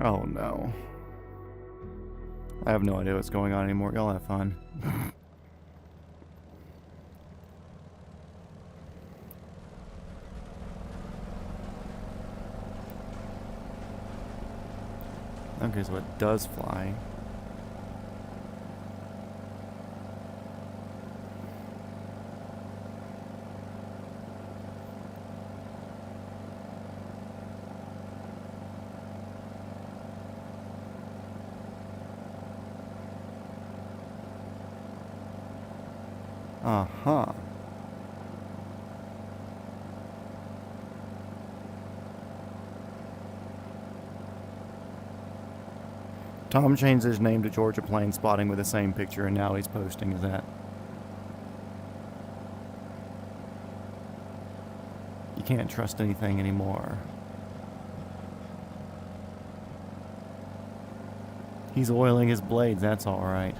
Oh no. I have no idea what's going on anymore. Y'all have fun. Okay, so it does fly. Uh-huh. Tom changed his name to Georgia Plane Spotting with the same picture, and now he's posting as that. You can't trust anything anymore. He's oiling his blades, that's alright.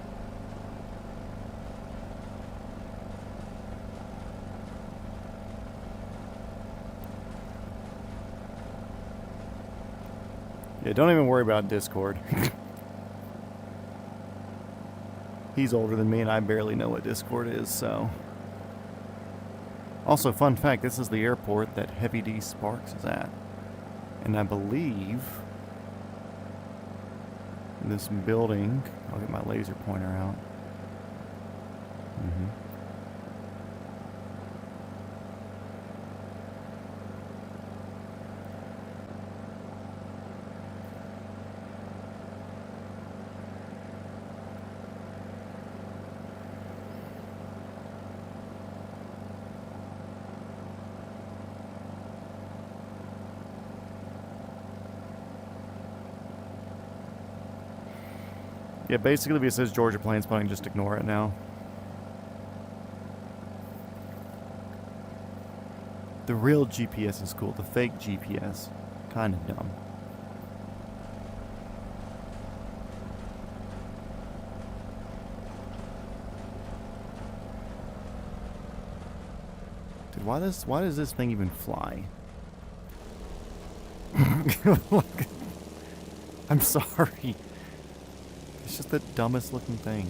Yeah, don't even worry about Discord. He's older than me and I barely know what Discord is, so... Also, fun fact, this is the airport that Heavy D Sparks is at. And I believe... this building... I'll get my laser pointer out. Yeah, basically if it says Georgia Plane Spotting, just ignore it now. The real GPS is cool. The fake GPS, kind of dumb. Dude, why does this thing even fly? I'm sorry. It's just the dumbest looking thing.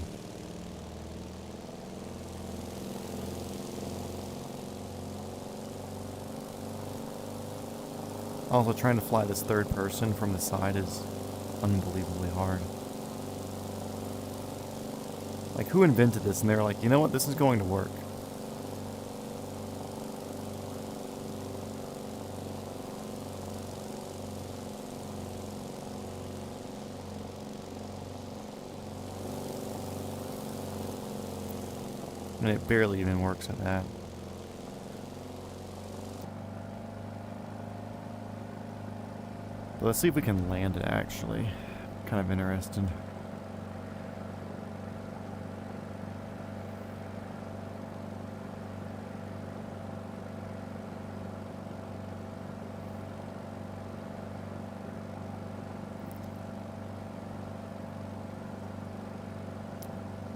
Also, trying to fly this third person from the side is unbelievably hard. Like, who invented this? And they're like, you know what? This is going to work. And it barely even works at that. But let's see if we can land it actually. Kind of interested.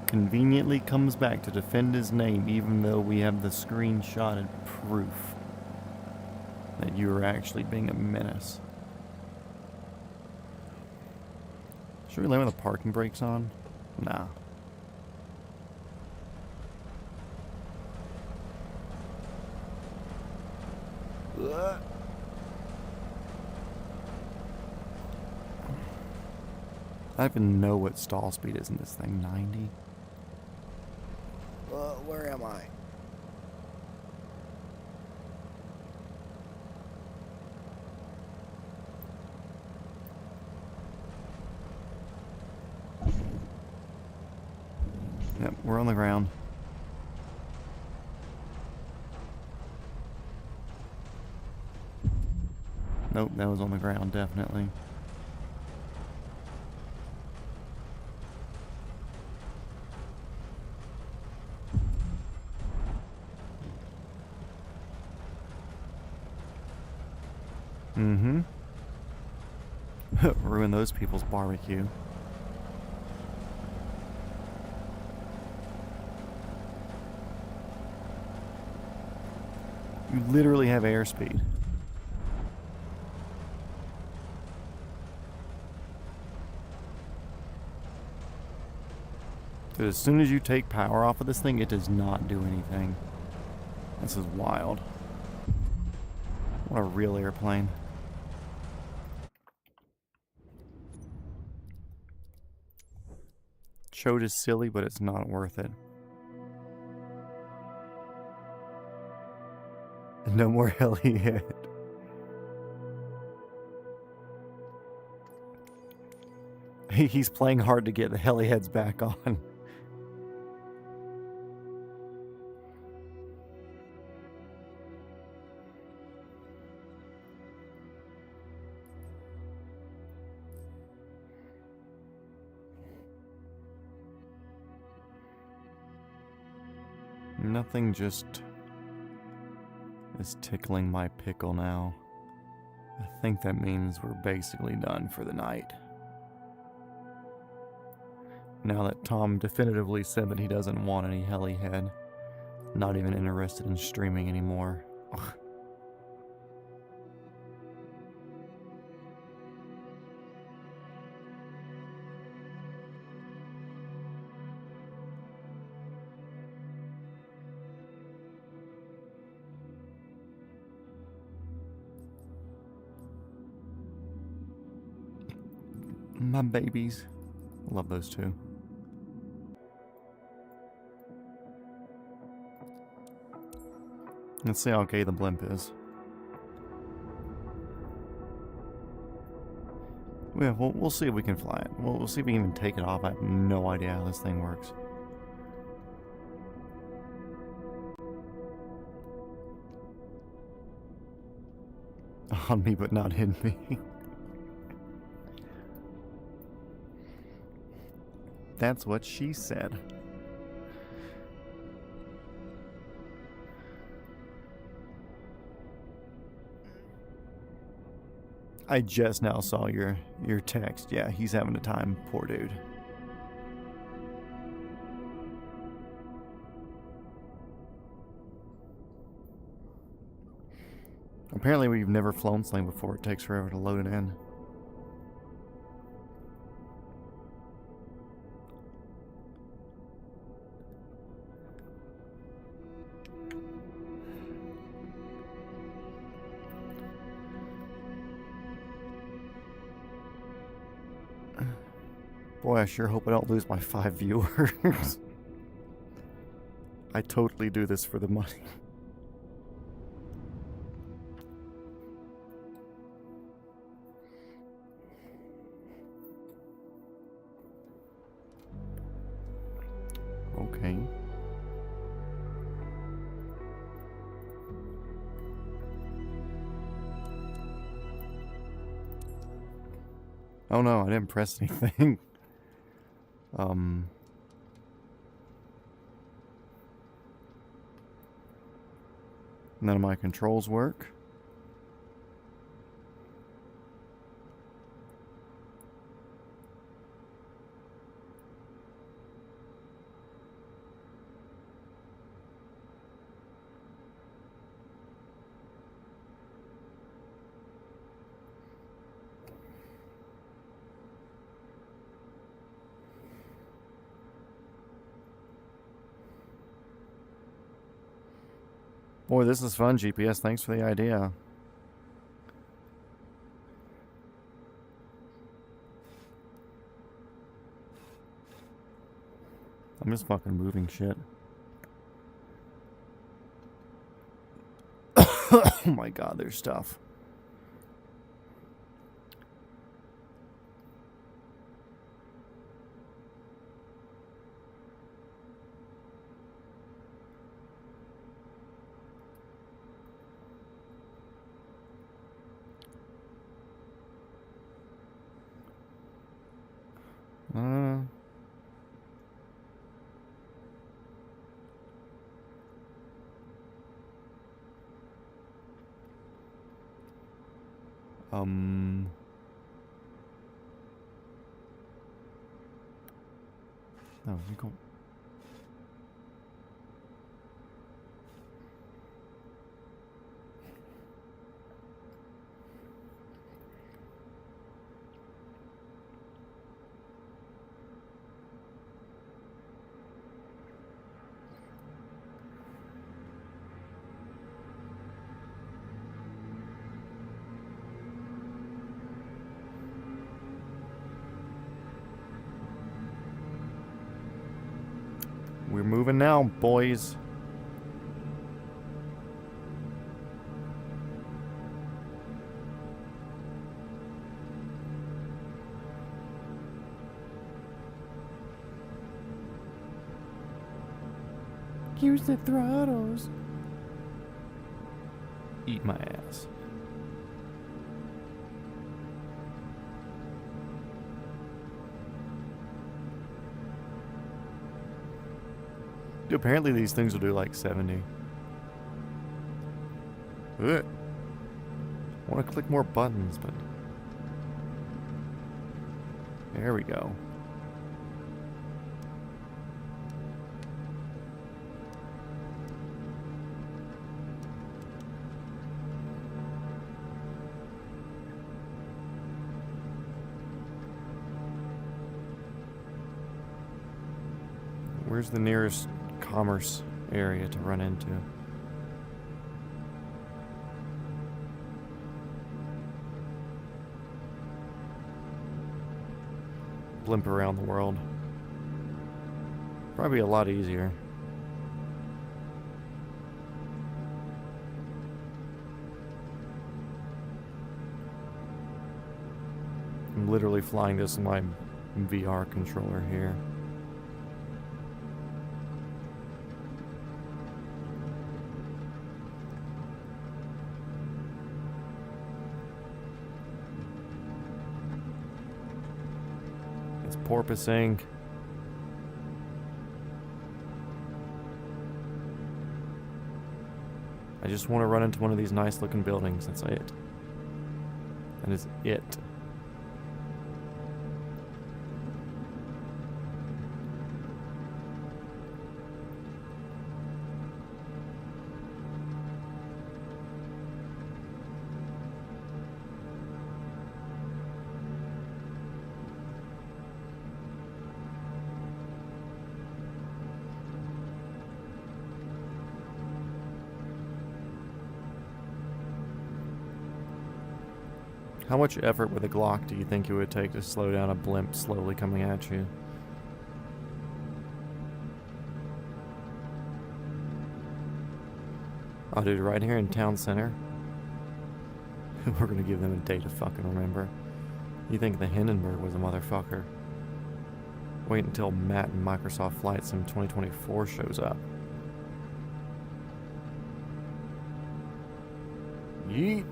Conveniently comes back to defend his name even though we have the screenshotted proof that you are actually being a menace. Should we land with the parking brakes on? Nah. I don't even know what stall speed is in this thing. 90? Where am I? Yep, we're on the ground. Nope, that was on the ground, definitely. Mm-hmm. Ruin those people's barbecue. You literally have airspeed. Dude, as soon as you take power off of this thing, it does not do anything. This is wild. What a real airplane. Chode is silly, but it's not worth it. No more heli-head. He's playing hard to get the heli-heads back on. Nothing just is tickling my pickle now. I think that means we're basically done for the night. Now that Tom definitively said that he doesn't want any heli-head. Not even interested in streaming anymore. Ugh. My babies. Love those two. Let's see how okay the blimp is. Yeah, we'll see if we can fly it. We'll see if we can even take it off. I have no idea how this thing works. On me, but not in me. That's what she said. I just now saw your text. Yeah, he's having a time. Poor dude. Apparently we've never flown Sling before. It takes forever to load it in. Boy, I sure hope I don't lose my 5 viewers. I totally do this for the money. Okay. Oh no, I didn't press anything. None of my controls work. Boy, this is fun, GPS. Thanks for the idea. I'm just fucking moving shit. Oh my god, there's stuff. Uh, um... No, we go... We're moving now, boys. Use the throttles. Eat my ass. Dude, apparently these things will do like 70. Ugh. I want to click more buttons, but... There we go. Where's the nearest commerce area to run into? Blimp around the world. Probably a lot easier. I'm literally flying this in my VR controller here. Porpoising. I just want to run into one of these nice looking buildings. That's it. That is it. How much effort with a Glock do you think it would take to slow down a blimp slowly coming at you? Oh, dude, right here in town center. We're gonna give them a day to fucking remember. You think the Hindenburg was a motherfucker. Wait until Matt and Microsoft Flight Sim 2024 shows up. Yeet.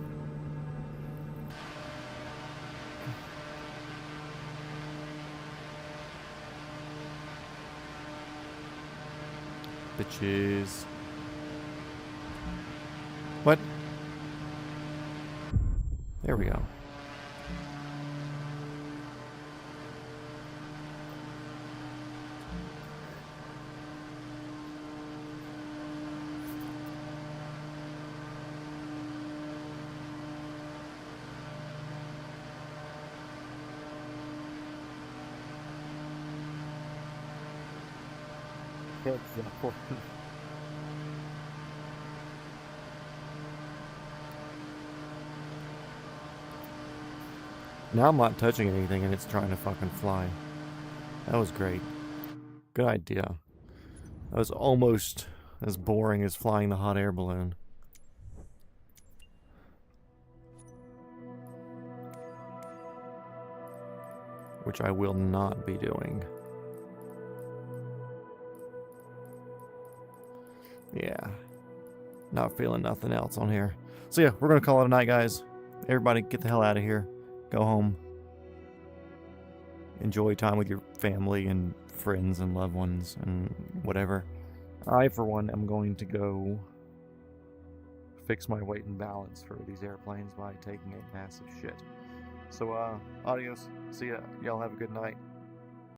Bitches. What? There we go. Now I'm not touching anything and it's trying to fucking fly. That was great. Good idea. That was almost as boring as flying the hot air balloon. Which I will not be doing. Yeah. Not feeling nothing else on here. So yeah, we're going to call it a night, guys. Everybody get the hell out of here. Go home. Enjoy time with your family and friends and loved ones and whatever. I, for one, am going to go fix my weight and balance for these airplanes by taking a massive shit. So, adios. See ya. Y'all have a good night.